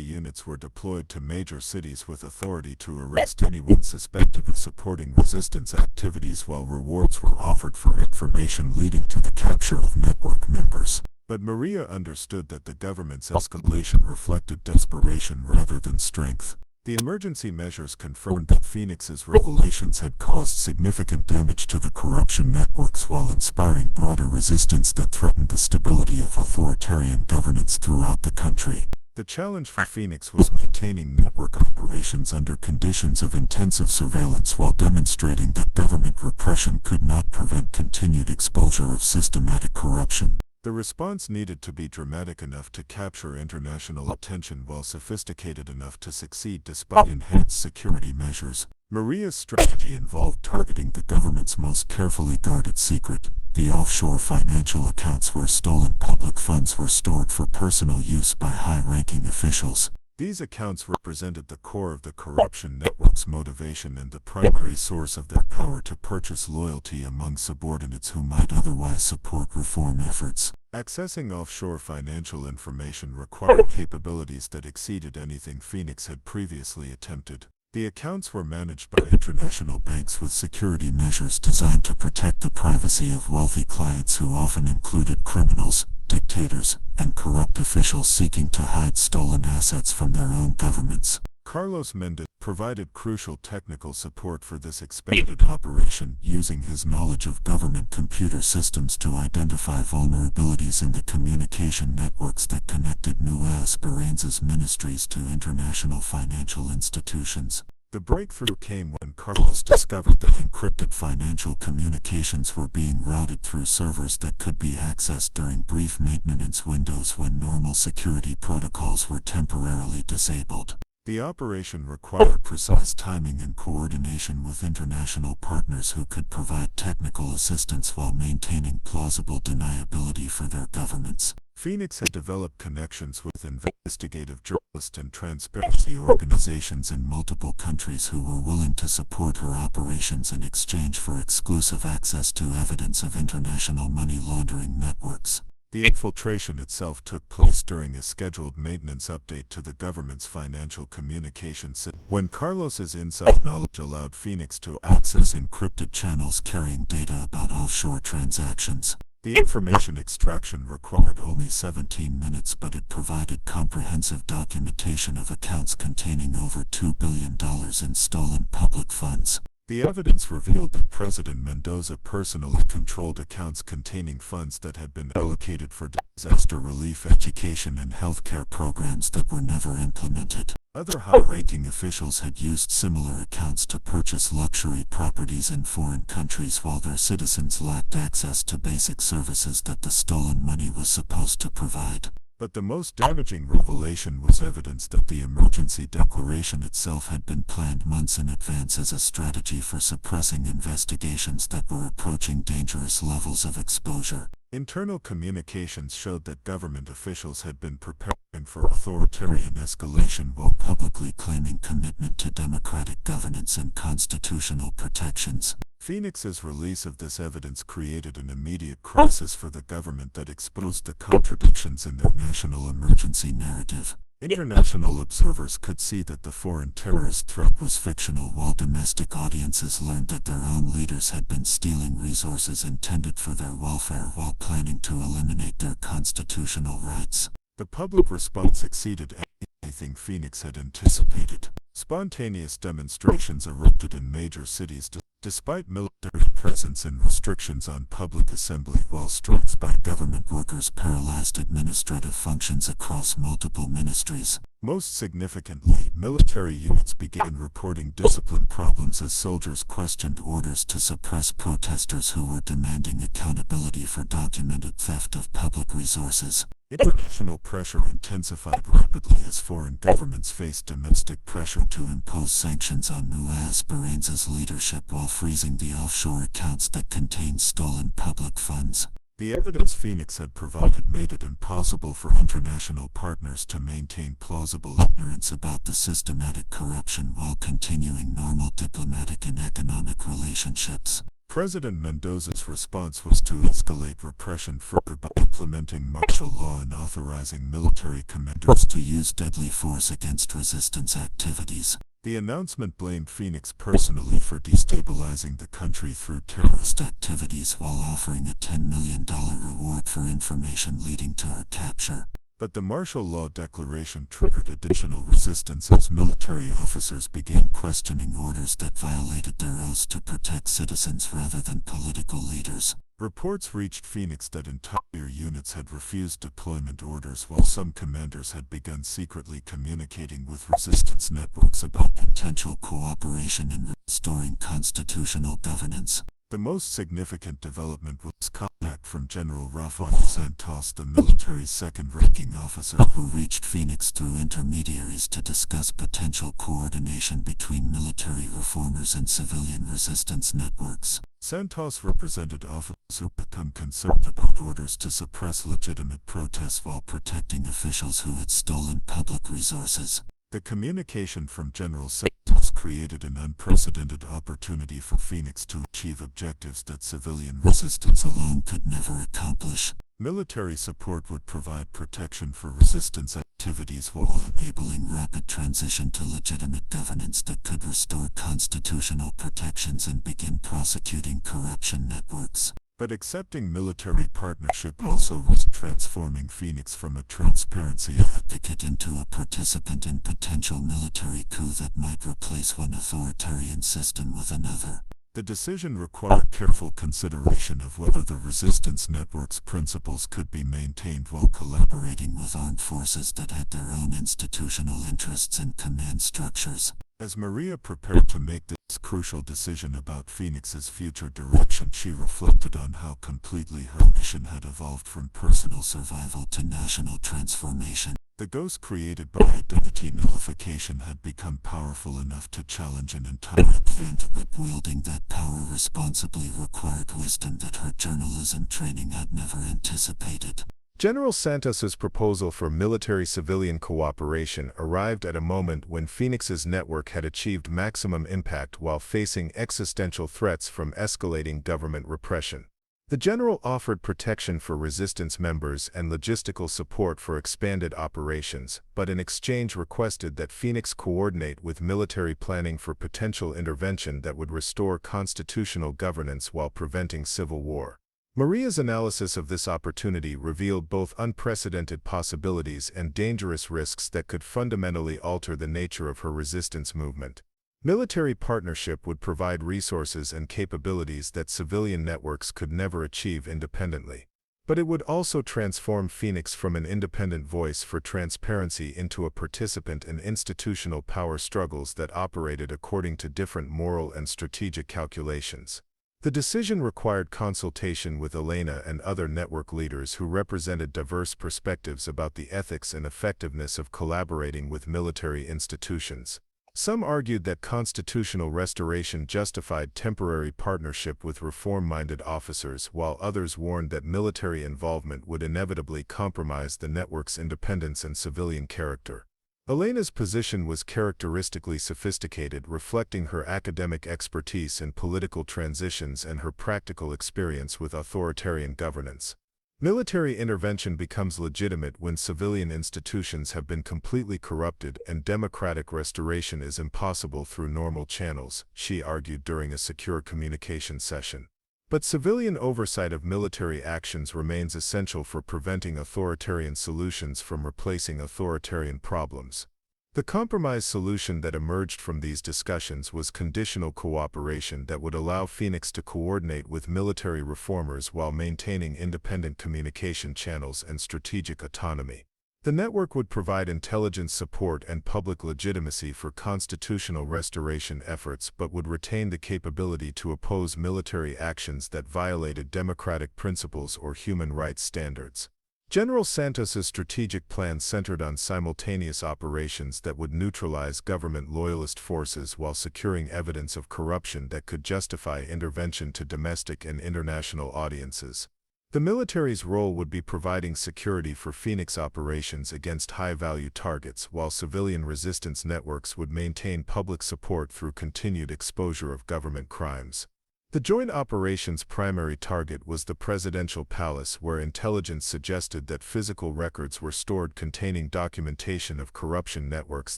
S1: units were deployed to major cities with authority to arrest anyone suspected of supporting resistance activities, while rewards were offered for information leading to the capture of network members. But Maria understood that the government's escalation reflected desperation rather than strength. The emergency measures confirmed that Phoenix's revelations had caused significant damage to the corruption networks while inspiring broader resistance that threatened the stability of authoritarian governance throughout the country. The challenge for Phoenix was maintaining network operations under conditions of intensive surveillance while demonstrating that government repression could not prevent continued exposure of systematic corruption. The response needed to be dramatic enough to capture international attention while sophisticated enough to succeed despite enhanced security measures. Maria's strategy involved targeting the government's most carefully guarded secret: the offshore financial accounts where stolen public funds were stored for personal use by high-ranking officials. These accounts represented the core of the corruption network's motivation and the primary source of their power to purchase loyalty among subordinates who might otherwise support reform efforts. Accessing offshore financial information required capabilities that exceeded anything Phoenix had previously attempted. The accounts were managed by international banks with security measures designed to protect the privacy of wealthy clients who often included criminals, dictators, and corrupt officials seeking to hide stolen assets from their own governments. Carlos Mendez provided crucial technical support for this expanded operation, using his knowledge of government computer systems to identify vulnerabilities in the communication networks that connected Nueva Esperanza's ministries to international financial institutions. The breakthrough came when Carlos discovered that encrypted financial communications were being routed through servers that could be accessed during brief maintenance windows when normal security protocols were temporarily disabled. The operation required precise timing and coordination with international partners who could provide technical assistance while maintaining plausible deniability for their governments. Phoenix had developed connections with investigative journalists and transparency organizations in multiple countries who were willing to support her operations in exchange for exclusive access to evidence of international money laundering networks. The infiltration itself took place during a scheduled maintenance update to the government's financial communications system, when Carlos's inside knowledge allowed Phoenix to access encrypted channels carrying data about offshore transactions. The information extraction required only 17 minutes, but it provided comprehensive documentation of accounts containing over $2 billion in stolen public funds. The evidence revealed that President Mendoza personally controlled accounts containing funds that had been allocated for disaster relief, education, and healthcare programs that were never implemented. Other high-ranking officials had used similar accounts to purchase luxury properties in foreign countries while their citizens lacked access to basic services that the stolen money was supposed to provide.
S2: But the most damaging revelation was evidence that the emergency declaration itself had been planned months in advance as a strategy for suppressing investigations that were approaching dangerous levels of exposure. Internal communications showed that government officials had been preparing for authoritarian escalation while publicly claiming commitment to democratic governance and constitutional protections. Phoenix's release of this evidence created an immediate crisis for the government that exposed the contradictions in their national emergency narrative. International observers could see that the foreign terrorist threat was fictional, while domestic audiences learned that their own leaders had been stealing resources intended for their welfare while planning to eliminate their constitutional rights. The public response exceeded anything Phoenix had anticipated. Spontaneous demonstrations erupted in major cities despite military presence and restrictions on public assembly, while strikes by government workers paralyzed administrative functions across multiple ministries. Most significantly, military units began reporting discipline problems as soldiers questioned orders to suppress protesters who were demanding accountability for documented theft of public resources. International pressure intensified rapidly as foreign governments faced domestic pressure to impose sanctions on New Esperanza's leadership while freezing the offshore accounts that contained stolen public funds. The evidence Phoenix had provided made it impossible for international partners to maintain plausible ignorance about the systematic corruption while continuing normal diplomatic and economic relationships. President Mendoza's response was to escalate repression further by implementing martial law and authorizing military commanders to use deadly force against resistance activities. The announcement blamed Phoenix personally for destabilizing the country through terrorist activities while offering a $10 million reward for information leading to her capture. But the martial law declaration triggered additional resistance as military officers began questioning orders that violated their oaths to protect citizens rather than political leaders. Reports reached Phoenix that entire units had refused deployment orders, while some commanders had begun secretly communicating with resistance networks about potential cooperation in restoring constitutional governance. The most significant development was contact from General Rafael Santos, the military's second-ranking officer, who reached Phoenix through intermediaries to discuss potential coordination between military reformers and civilian resistance networks. Santos represented officers who become concerned about orders to suppress legitimate protests while protecting officials who had stolen public resources. The communication from General Santos created an unprecedented opportunity for Phoenix to achieve objectives that civilian resistance alone could never accomplish. Military support would provide protection for resistance activities while enabling rapid transition to legitimate governance that could restore constitutional protections and begin prosecuting corruption networks. But accepting military partnership also risked transforming Phoenix from a transparency advocate into a participant in potential military coup that might replace one authoritarian system with another. The decision required careful consideration of whether the resistance network's principles could be maintained while collaborating with armed forces that had their own institutional interests and command structures. As Maria prepared to make this crucial decision about Phoenix's future direction, she reflected on how completely her mission had evolved from personal survival to national transformation. The ghost created by identity nullification had become powerful enough to challenge an entire event, but wielding that power responsibly required wisdom that her journalism training had never anticipated.
S1: General Santos's proposal for military-civilian cooperation arrived at a moment when Phoenix's network had achieved maximum impact while facing existential threats from escalating government repression. The general offered protection for resistance members and logistical support for expanded operations, but in exchange requested that Phoenix coordinate with military planning for potential intervention that would restore constitutional governance while preventing civil war. Maria's analysis of this opportunity revealed both unprecedented possibilities and dangerous risks that could fundamentally alter the nature of her resistance movement. Military partnership would provide resources and capabilities that civilian networks could never achieve independently. But it would also transform Phoenix from an independent voice for transparency into a participant in institutional power struggles that operated according to different moral and strategic calculations. The decision required consultation with Elena and other network leaders who represented diverse perspectives about the ethics and effectiveness of collaborating with military institutions. Some argued that constitutional restoration justified temporary partnership with reform-minded officers, while others warned that military involvement would inevitably compromise the network's independence and civilian character. Elena's position was characteristically sophisticated, reflecting her academic expertise in political transitions and her practical experience with authoritarian governance. Military intervention becomes legitimate when civilian institutions have been completely corrupted and democratic restoration is impossible through normal channels, she argued during a secure communication session. But civilian oversight of military actions remains essential for preventing authoritarian solutions from replacing authoritarian problems. The compromise solution that emerged from these discussions was conditional cooperation that would allow Phoenix to coordinate with military reformers while maintaining independent communication channels and strategic autonomy. The network would provide intelligence support and public legitimacy for constitutional restoration efforts but would retain the capability to oppose military actions that violated democratic principles or human rights standards. General Santos's strategic plan centered on simultaneous operations that would neutralize government loyalist forces while securing evidence of corruption that could justify intervention to domestic and international audiences. The military's role would be providing security for Phoenix operations against high-value targets, while civilian resistance networks would maintain public support through continued exposure of government crimes. The joint operations' primary target was the presidential palace, where intelligence suggested that physical records were stored containing documentation of corruption networks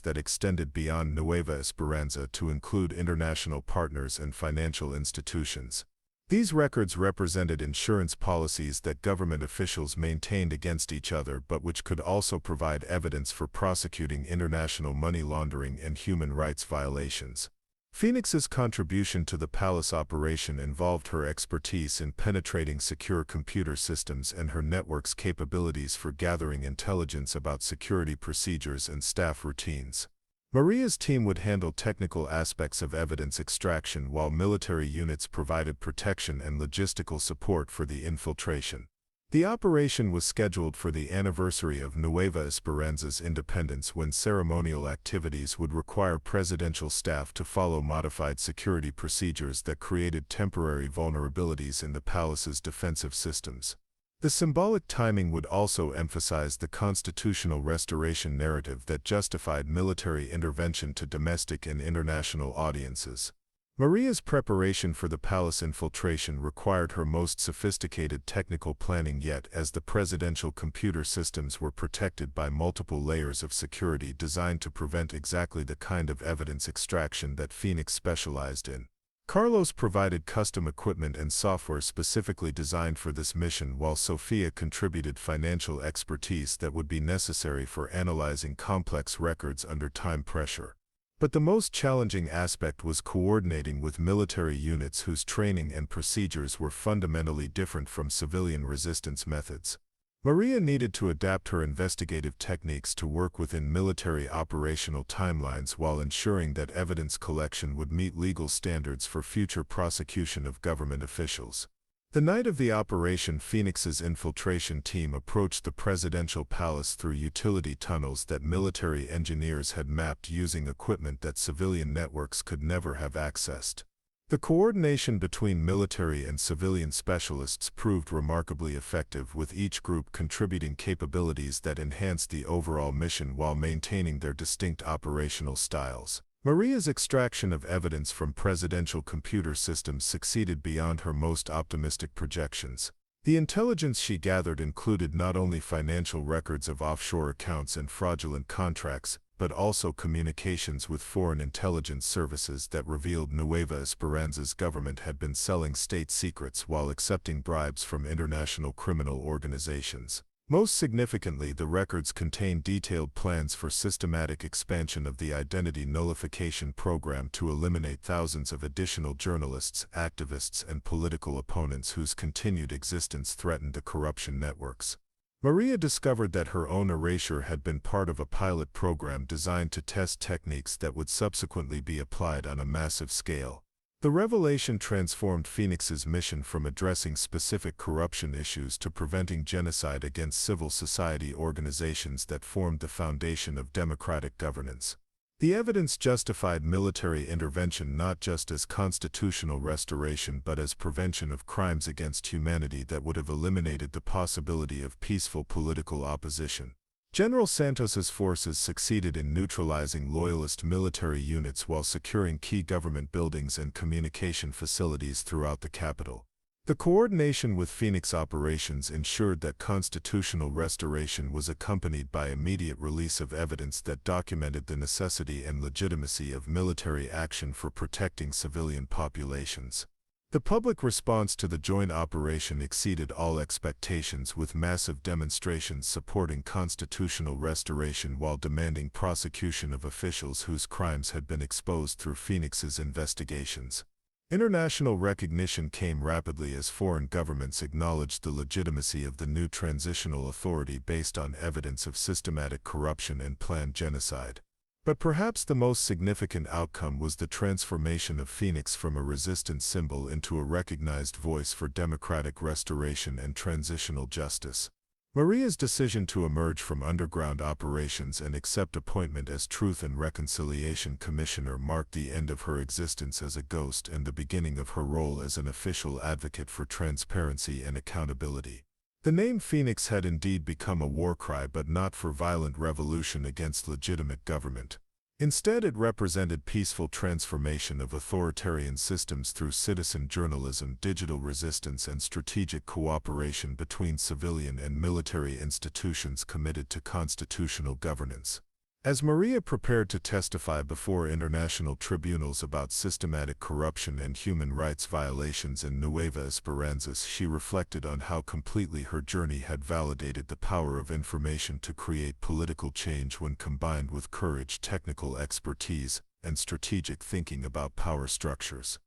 S1: that extended beyond Nueva Esperanza to include international partners and financial institutions. These records represented insurance policies that government officials maintained against each other but which could also provide evidence for prosecuting international money laundering and human rights violations. Phoenix's contribution to the palace operation involved her expertise in penetrating secure computer systems and her network's capabilities for gathering intelligence about security procedures and staff routines. Maria's team would handle technical aspects of evidence extraction while military units provided protection and logistical support for the infiltration. The operation was scheduled for the anniversary of Nueva Esperanza's independence, when ceremonial activities would require presidential staff to follow modified security procedures that created temporary vulnerabilities in the palace's defensive systems. The symbolic timing would also emphasize the constitutional restoration narrative that justified military intervention to domestic and international audiences. Maria's preparation for the palace infiltration required her most sophisticated technical planning yet, as the presidential computer systems were protected by multiple layers of security designed to prevent exactly the kind of evidence extraction that Phoenix specialized in. Carlos provided custom equipment and software specifically designed for this mission, while Sofia contributed financial expertise that would be necessary for analyzing complex records under time pressure. But the most challenging aspect was coordinating with military units whose training and procedures were fundamentally different from civilian resistance methods. Maria needed to adapt her investigative techniques to work within military operational timelines while ensuring that evidence collection would meet legal standards for future prosecution of government officials. The night of the operation, Phoenix's infiltration team approached the presidential palace through utility tunnels that military engineers had mapped using equipment that civilian networks could never have accessed. The coordination between military and civilian specialists proved remarkably effective, with each group contributing capabilities that enhanced the overall mission while maintaining their distinct operational styles. Maria's extraction of evidence from presidential computer systems succeeded beyond her most optimistic projections. The intelligence she gathered included not only financial records of offshore accounts and fraudulent contracts, but also communications with foreign intelligence services that revealed Nueva Esperanza's government had been selling state secrets while accepting bribes from international criminal organizations. Most significantly, the records contained detailed plans for systematic expansion of the identity nullification program to eliminate thousands of additional journalists, activists, and political opponents whose continued existence threatened the corruption networks. Maria discovered that her own erasure had been part of a pilot program designed to test techniques that would subsequently be applied on a massive scale. The revelation transformed Phoenix's mission from addressing specific corruption issues to preventing genocide against civil society organizations that formed the foundation of democratic governance. The evidence justified military intervention not just as constitutional restoration but as prevention of crimes against humanity that would have eliminated the possibility of peaceful political opposition. General Santos's forces succeeded in neutralizing loyalist military units while securing key government buildings and communication facilities throughout the capital. The coordination with Phoenix operations ensured that constitutional restoration was accompanied by immediate release of evidence that documented the necessity and legitimacy of military action for protecting civilian populations. The public response to the joint operation exceeded all expectations, with massive demonstrations supporting constitutional restoration while demanding prosecution of officials whose crimes had been exposed through Phoenix's investigations. International recognition came rapidly as foreign governments acknowledged the legitimacy of the new transitional authority based on evidence of systematic corruption and planned genocide. But perhaps the most significant outcome was the transformation of Phoenix from a resistance symbol into a recognized voice for democratic restoration and transitional justice. Maria's decision to emerge from underground operations and accept appointment as Truth and Reconciliation Commissioner marked the end of her existence as a ghost and the beginning of her role as an official advocate for transparency and accountability. The name Phoenix had indeed become a war cry, but not for violent revolution against legitimate government. Instead, it represented peaceful transformation of authoritarian systems through citizen journalism, digital resistance, and strategic cooperation between civilian and military institutions committed to constitutional governance. As Maria prepared to testify before international tribunals about systematic corruption and human rights violations in Nueva Esperanza, she reflected on how completely her journey had validated the power of information to create political change when combined with courage, technical expertise, and strategic thinking about power structures.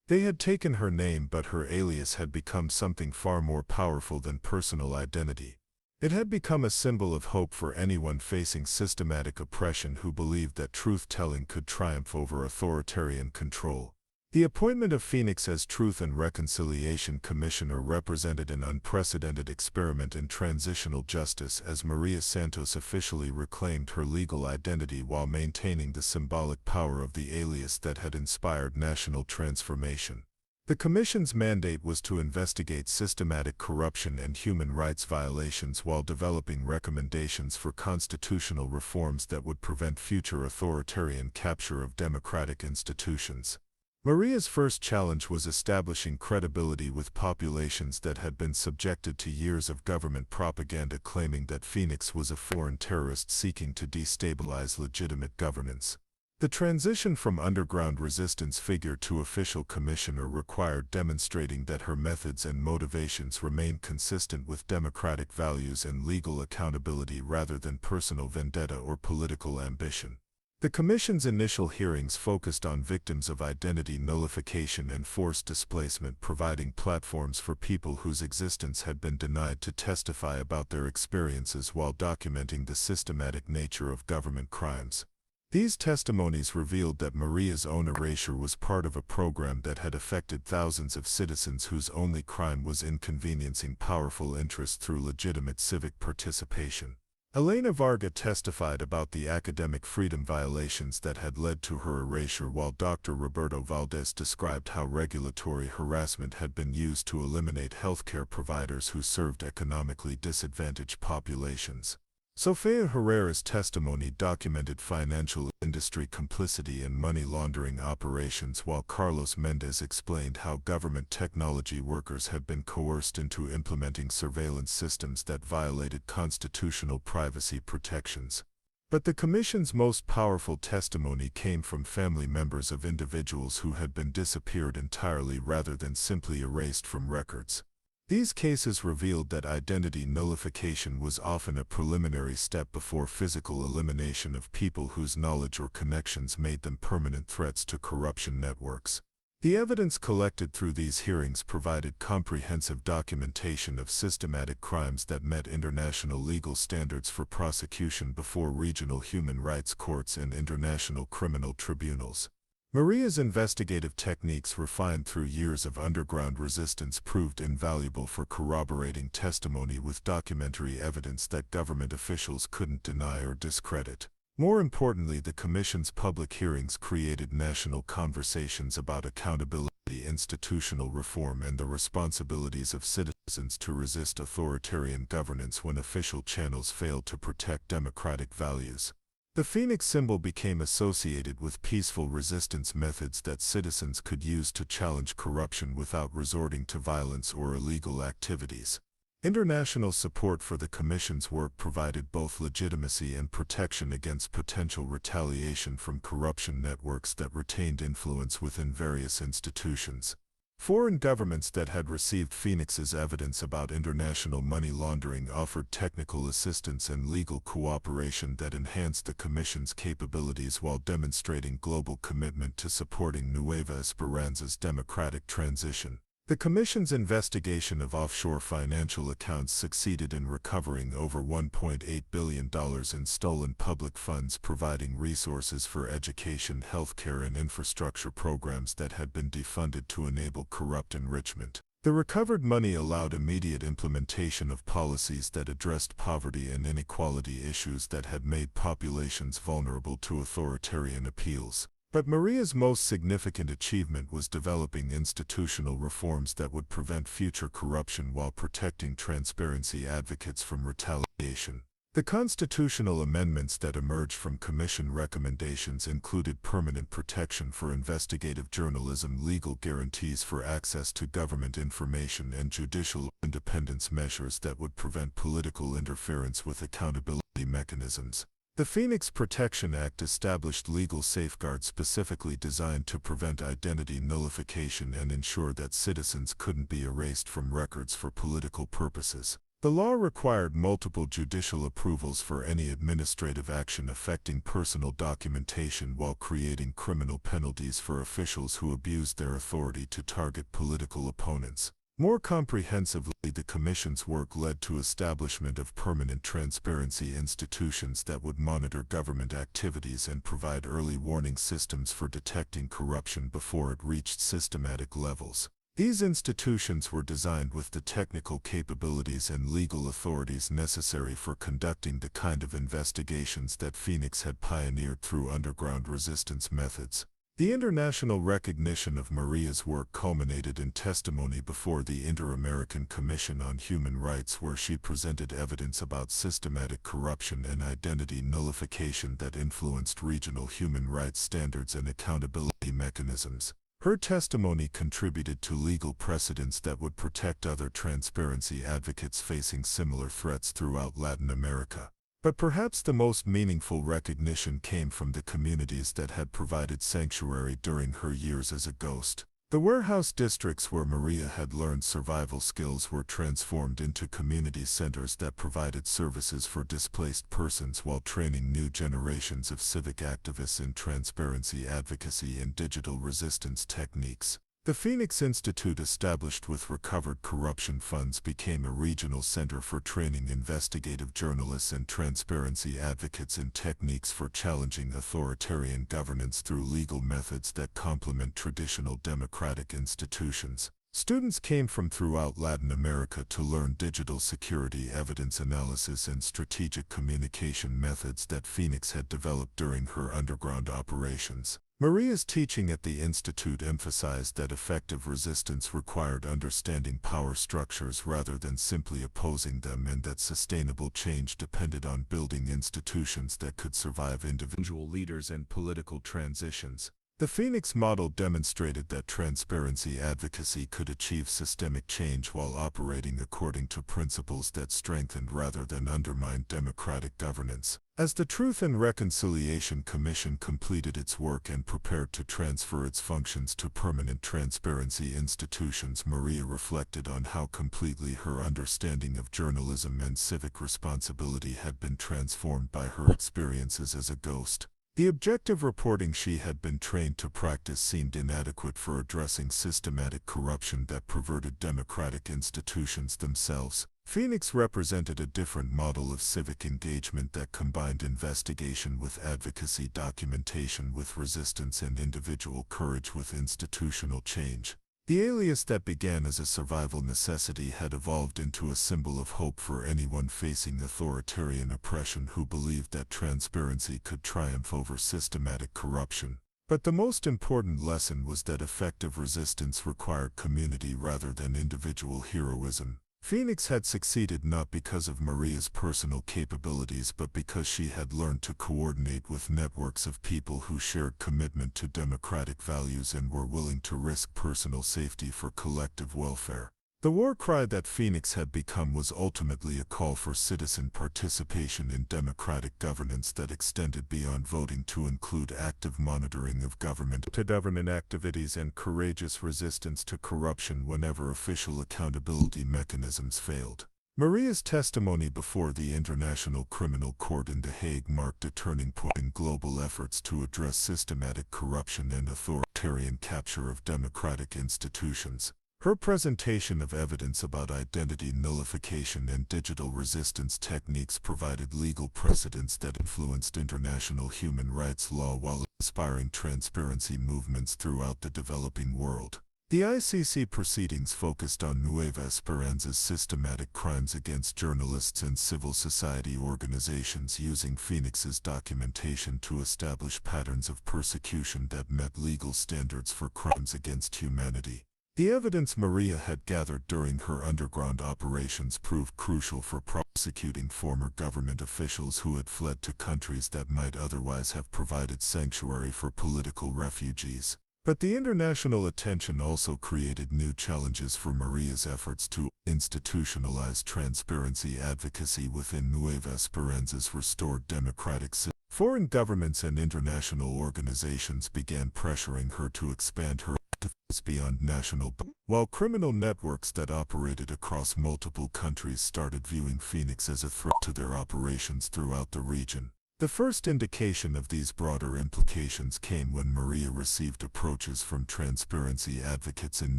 S1: They had taken her name, but her alias had become something far more powerful than personal identity. It had become a symbol of hope for anyone facing systematic oppression who believed that truth-telling could triumph over authoritarian control. The appointment of Phoenix as Truth and Reconciliation Commissioner represented an unprecedented experiment in transitional justice, as Maria Santos officially reclaimed her legal identity while maintaining the symbolic power of the alias that had inspired national transformation. The Commission's mandate was to investigate systematic corruption and human rights violations while developing recommendations for constitutional reforms that would prevent future authoritarian capture of democratic institutions. Maria's first challenge was establishing credibility with populations that had been subjected to years of government propaganda claiming that Phoenix was a foreign terrorist seeking to destabilize legitimate governance. The transition from underground resistance figure to official commissioner required demonstrating that her methods and motivations remained consistent with democratic values and legal accountability rather than personal vendetta or political ambition. The Commission's initial hearings focused on victims of identity nullification and forced displacement, providing platforms for people whose existence had been denied to testify about their experiences while documenting the systematic nature of government crimes. These testimonies revealed that Maria's own erasure was part of a program that had affected thousands of citizens whose only crime was inconveniencing powerful interests through legitimate civic participation. Elena Varga testified about the academic freedom violations that had led to her erasure, while Dr. Roberto Valdez described how regulatory harassment had been used to eliminate healthcare providers who served economically disadvantaged populations. Sofia Herrera's testimony documented financial industry complicity and money laundering operations, while Carlos Mendez explained how government technology workers had been coerced into implementing surveillance systems that violated constitutional privacy protections. But the Commission's most powerful testimony came from family members of individuals who had been disappeared entirely rather than simply erased from records. These cases revealed that identity nullification was often a preliminary step before physical elimination of people whose knowledge or connections made them permanent threats to corruption networks. The evidence collected through these hearings provided comprehensive documentation of systematic crimes that met international legal standards for prosecution before regional human rights courts and international criminal tribunals. Maria's investigative techniques, refined through years of underground resistance, proved invaluable for corroborating testimony with documentary evidence that government officials couldn't deny or discredit. More importantly, the Commission's public hearings created national conversations about accountability, institutional reform, and the responsibilities of citizens to resist authoritarian governance when official channels failed to protect democratic values. The phoenix symbol became associated with peaceful resistance methods that citizens could use to challenge corruption without resorting to violence or illegal activities. International support for the Commission's work provided both legitimacy and protection against potential retaliation from corruption networks that retained influence within various institutions. Foreign governments that had received Phoenix's evidence about international money laundering offered technical assistance and legal cooperation that enhanced the Commission's capabilities while demonstrating global commitment to supporting Nueva Esperanza's democratic transition. The Commission's investigation of offshore financial accounts succeeded in recovering over $1.8 billion in stolen public funds, providing resources for education, healthcare, and infrastructure programs that had been defunded to enable corrupt enrichment. The recovered money allowed immediate implementation of policies that addressed poverty and inequality issues that had made populations vulnerable to authoritarian appeals. But Maria's most significant achievement was developing institutional reforms that would prevent future corruption while protecting transparency advocates from retaliation. The constitutional amendments that emerged from Commission recommendations included permanent protection for investigative journalism, legal guarantees for access to government information, and judicial independence measures that would prevent political interference with accountability mechanisms. The Phoenix Protection Act established legal safeguards specifically designed to prevent identity nullification and ensure that citizens couldn't be erased from records for political purposes. The law required multiple judicial approvals for any administrative action affecting personal documentation, while creating criminal penalties for officials who abused their authority to target political opponents. More comprehensively, the Commission's work led to establishment of permanent transparency institutions that would monitor government activities and provide early warning systems for detecting corruption before it reached systematic levels. These institutions were designed with the technical capabilities and legal authorities necessary for conducting the kind of investigations that Phoenix had pioneered through underground resistance methods. The international recognition of Maria's work culminated in testimony before the Inter-American Commission on Human Rights, where she presented evidence about systematic corruption and identity nullification that influenced regional human rights standards and accountability mechanisms. Her testimony contributed to legal precedents that would protect other transparency advocates facing similar threats throughout Latin America. But perhaps the most meaningful recognition came from the communities that had provided sanctuary during her years as a ghost. The warehouse districts where Maria had learned survival skills were transformed into community centers that provided services for displaced persons while training new generations of civic activists in transparency advocacy and digital resistance techniques. The Phoenix Institute, established with recovered corruption funds, became a regional center for training investigative journalists and transparency advocates in techniques for challenging authoritarian governance through legal methods that complement traditional democratic institutions. Students came from throughout Latin America to learn digital security, evidence analysis, and strategic communication methods that Phoenix had developed during her underground operations. Maria's teaching at the Institute emphasized that effective resistance required understanding power structures rather than simply opposing them, and that sustainable change depended on building institutions that could survive individual leaders and political transitions. The Phoenix model demonstrated that transparency advocacy could achieve systemic change while operating according to principles that strengthened rather than undermined democratic governance. As the Truth and Reconciliation Commission completed its work and prepared to transfer its functions to permanent transparency institutions, Maria reflected on how completely her understanding of journalism and civic responsibility had been transformed by her experiences as a ghost. The objective reporting she had been trained to practice seemed inadequate for addressing systematic corruption that perverted democratic institutions themselves.
S2: Phoenix represented a different model of civic engagement that combined investigation with advocacy, documentation with resistance, and individual courage with institutional change. The alias that began as a survival necessity had evolved into a symbol of hope for anyone facing authoritarian oppression who believed that transparency could triumph over systematic corruption. But the most important lesson was that effective resistance required community rather than individual heroism. Phoenix had succeeded not because of Maria's personal capabilities but because she had learned to coordinate with networks of people who shared commitment to democratic values and were willing to risk personal safety for collective welfare. The war cry that Phoenix had become was ultimately a call for citizen participation in democratic governance that extended beyond voting to include active monitoring of government activities and courageous resistance to corruption whenever official accountability mechanisms failed. Maria's testimony before the International Criminal Court in The Hague marked a turning point in global efforts to address systematic corruption and authoritarian capture of democratic institutions. Her presentation of evidence about identity nullification and digital resistance techniques provided legal precedents that influenced international human rights law while inspiring transparency movements throughout the developing world. The ICC proceedings focused on Nueva Esperanza's systematic crimes against journalists and civil society organizations, using Phoenix's documentation to establish patterns of persecution that met legal standards for crimes against humanity. The evidence Maria had gathered during her underground operations proved crucial for prosecuting former government officials who had fled to countries that might otherwise have provided sanctuary for political refugees. But the international attention also created new challenges for Maria's efforts to institutionalize transparency advocacy within Nueva Esperanza's restored democratic system. Foreign governments and international organizations began pressuring her to expand her activities beyond national borders, while criminal networks that operated across multiple countries started viewing Phoenix as a threat to their operations throughout the region. The first indication of these broader implications came when Maria received approaches from transparency advocates in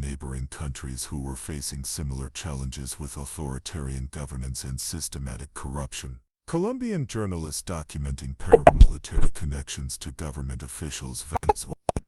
S2: neighboring countries who were facing similar challenges with authoritarian governance and systematic corruption. Colombian journalists documenting paramilitary connections to government officials,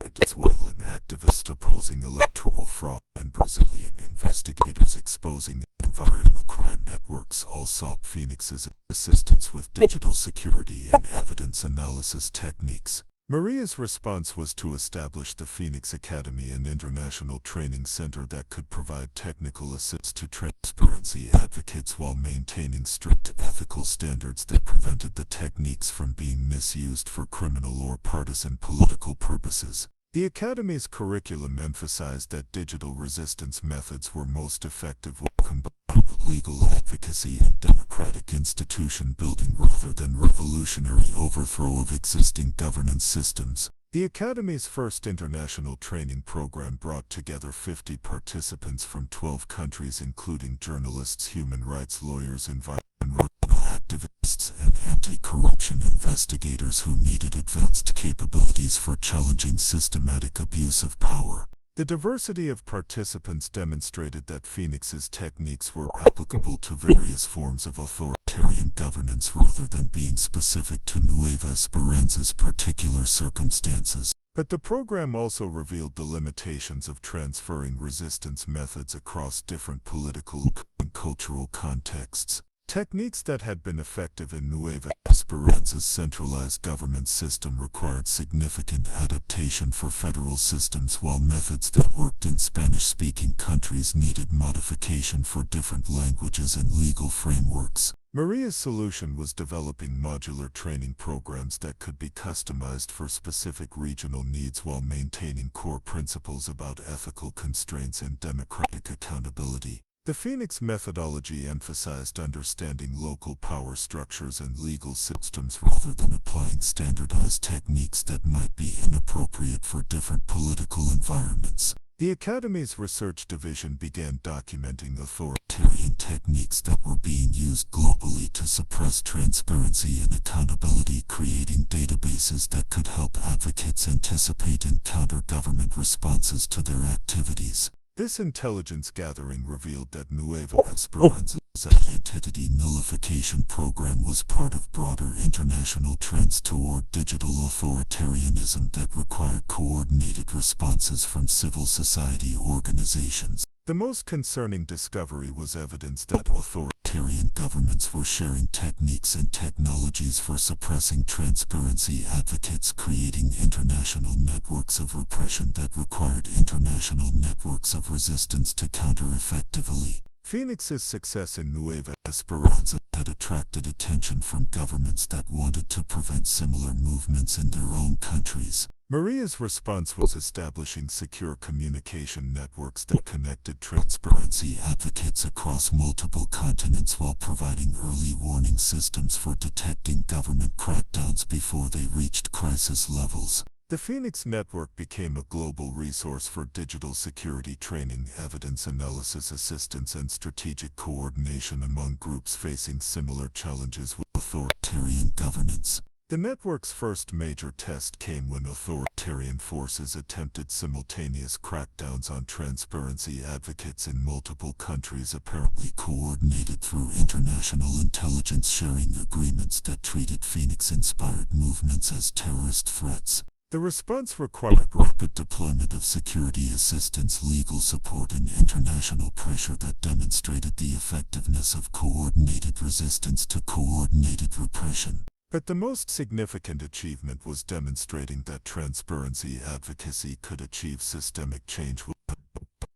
S2: Venezuelan activists opposing electoral fraud, and Brazilian investigators exposing environmental crime networks all sought Phoenix's assistance with digital security and evidence analysis techniques. Maria's response was to establish the Phoenix Academy, an international training center that could provide technical assistance to transparency advocates while maintaining strict ethical standards that prevented the techniques from being misused for criminal or partisan political purposes. The Academy's curriculum emphasized that digital resistance methods were most effective when combined with legal advocacy and democratic institution building rather than revolutionary overthrow of existing governance systems. The Academy's first international training program brought together 50 participants from 12 countries, including journalists, human rights lawyers, environmental activists, and anti-corruption investigators who needed advanced capabilities for challenging systematic abuse of power. The diversity of participants demonstrated that Phoenix's techniques were applicable to various forms of authoritarian governance rather than being specific to Nueva Esperanza's particular circumstances. But the program also revealed the limitations of transferring resistance methods across different political and cultural contexts. Techniques that had been effective in Nueva Esperanza's centralized government system required significant adaptation for federal systems, while methods that worked in Spanish-speaking countries needed modification for different languages and legal frameworks. Maria's solution was developing modular training programs that could be customized for specific regional needs while maintaining core principles about ethical constraints and democratic accountability. The Phoenix methodology emphasized understanding local power structures and legal systems rather than applying standardized techniques that might be inappropriate for different political environments. The Academy's research division began documenting authoritarian techniques that were being used globally to suppress transparency and accountability, creating databases that could help advocates anticipate and counter government responses to their activities. This intelligence gathering revealed that Nueva Esperanza's identity nullification program was part of broader international trends toward digital authoritarianism that required coordinated responses from civil society organizations. The most concerning discovery was evidence that authoritarian governments were sharing techniques and technologies for suppressing transparency advocates, creating international networks of repression that required international networks of resistance to counter effectively. Phoenix's success in Nueva Esperanza had attracted attention from governments that wanted to prevent similar movements in their own countries. Maria's response was establishing secure communication networks that connected transparency advocates across multiple continents while providing early warning systems for detecting government crackdowns before they reached crisis levels. The Phoenix Network became a global resource for digital security training, evidence analysis assistance, and strategic coordination among groups facing similar challenges with authoritarian governance. The network's first major test came when authoritarian forces attempted simultaneous crackdowns on transparency advocates in multiple countries, apparently coordinated through international intelligence sharing agreements that treated Phoenix-inspired movements as terrorist threats. The response required rapid deployment of security assistance, legal support, and international pressure that demonstrated the effectiveness of coordinated resistance to coordinated repression. But the most significant achievement was demonstrating that transparency advocacy could achieve systemic change without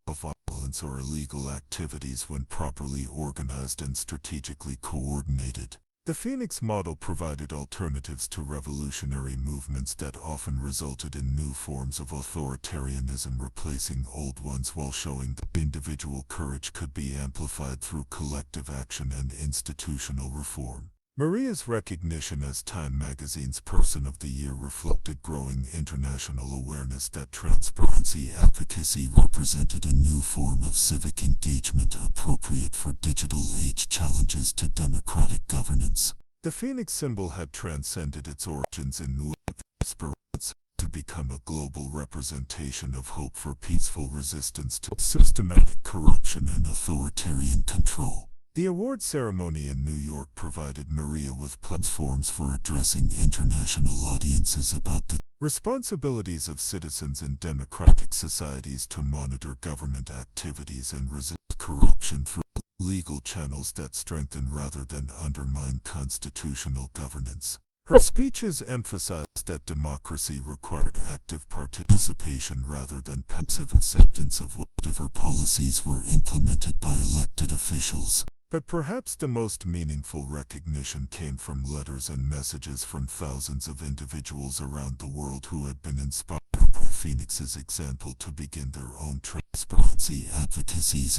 S2: violence or illegal activities when properly organized and strategically coordinated. The Phoenix model provided alternatives to revolutionary movements that often resulted in new forms of authoritarianism replacing old ones, while showing that individual courage could be amplified through collective action and institutional reform. Maria's recognition as Time magazine's Person of the Year reflected growing international awareness that transparency advocacy represented a new form of civic engagement appropriate for digital age challenges to democratic governance. The Phoenix symbol had transcended its origins in Nueva Esperanza to become a global representation of hope for peaceful resistance to systematic corruption and authoritarian control. The award ceremony in New York provided Maria with platforms for addressing international audiences about the responsibilities of citizens in democratic societies to monitor government activities and resist corruption through legal channels that strengthen rather than undermine constitutional governance. Her speeches emphasized that democracy required active participation rather than passive acceptance of whatever policies were implemented by elected officials. But perhaps the most meaningful recognition came from letters and messages from thousands of individuals around the world who had been inspired by Phoenix's example to begin their own transparency activities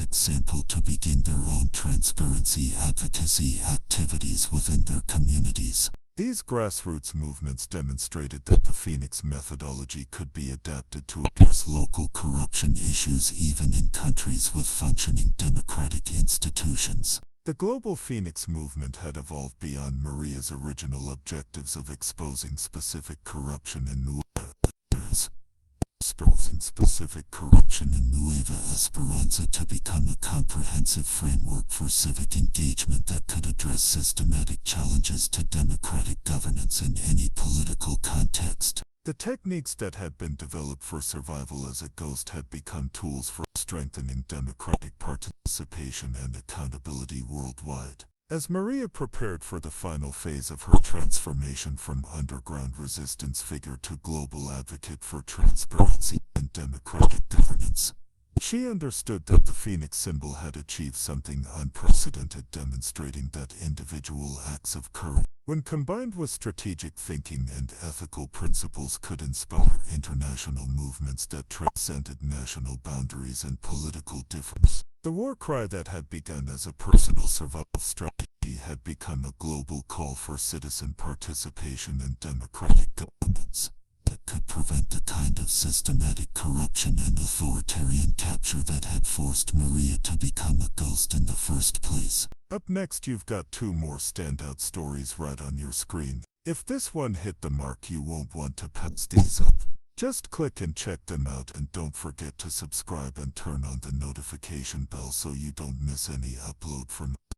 S2: within their communities. These grassroots movements demonstrated that the Phoenix methodology could be adapted to address local corruption issues even in countries with functioning democratic institutions. The global Phoenix movement had evolved beyond Maria's original objectives of exposing specific corruption in Nueva Esperanza to become a comprehensive framework for civic engagement that could address systematic challenges to democratic governance in any political context. The techniques that had been developed for survival as a ghost had become tools for strengthening democratic participation and accountability worldwide. As Maria prepared for the final phase of her transformation from underground resistance figure to global advocate for transparency and democratic governance, she understood that the Phoenix symbol had achieved something unprecedented, demonstrating that individual acts of courage, when combined with strategic thinking and ethical principles, could inspire international movements that transcended national boundaries and political difference. The war cry that had begun as a personal survival strategy had become a global call for citizen participation in democratic governance that could prevent the kind of systematic corruption and authoritarian capture that had forced Maria to become a ghost in the first place. Up next, you've got two more standout stories right on your screen. If this one hit the mark, you won't want to pass these up. Just click and check them out, and don't forget to subscribe and turn on the notification bell so you don't miss any upload from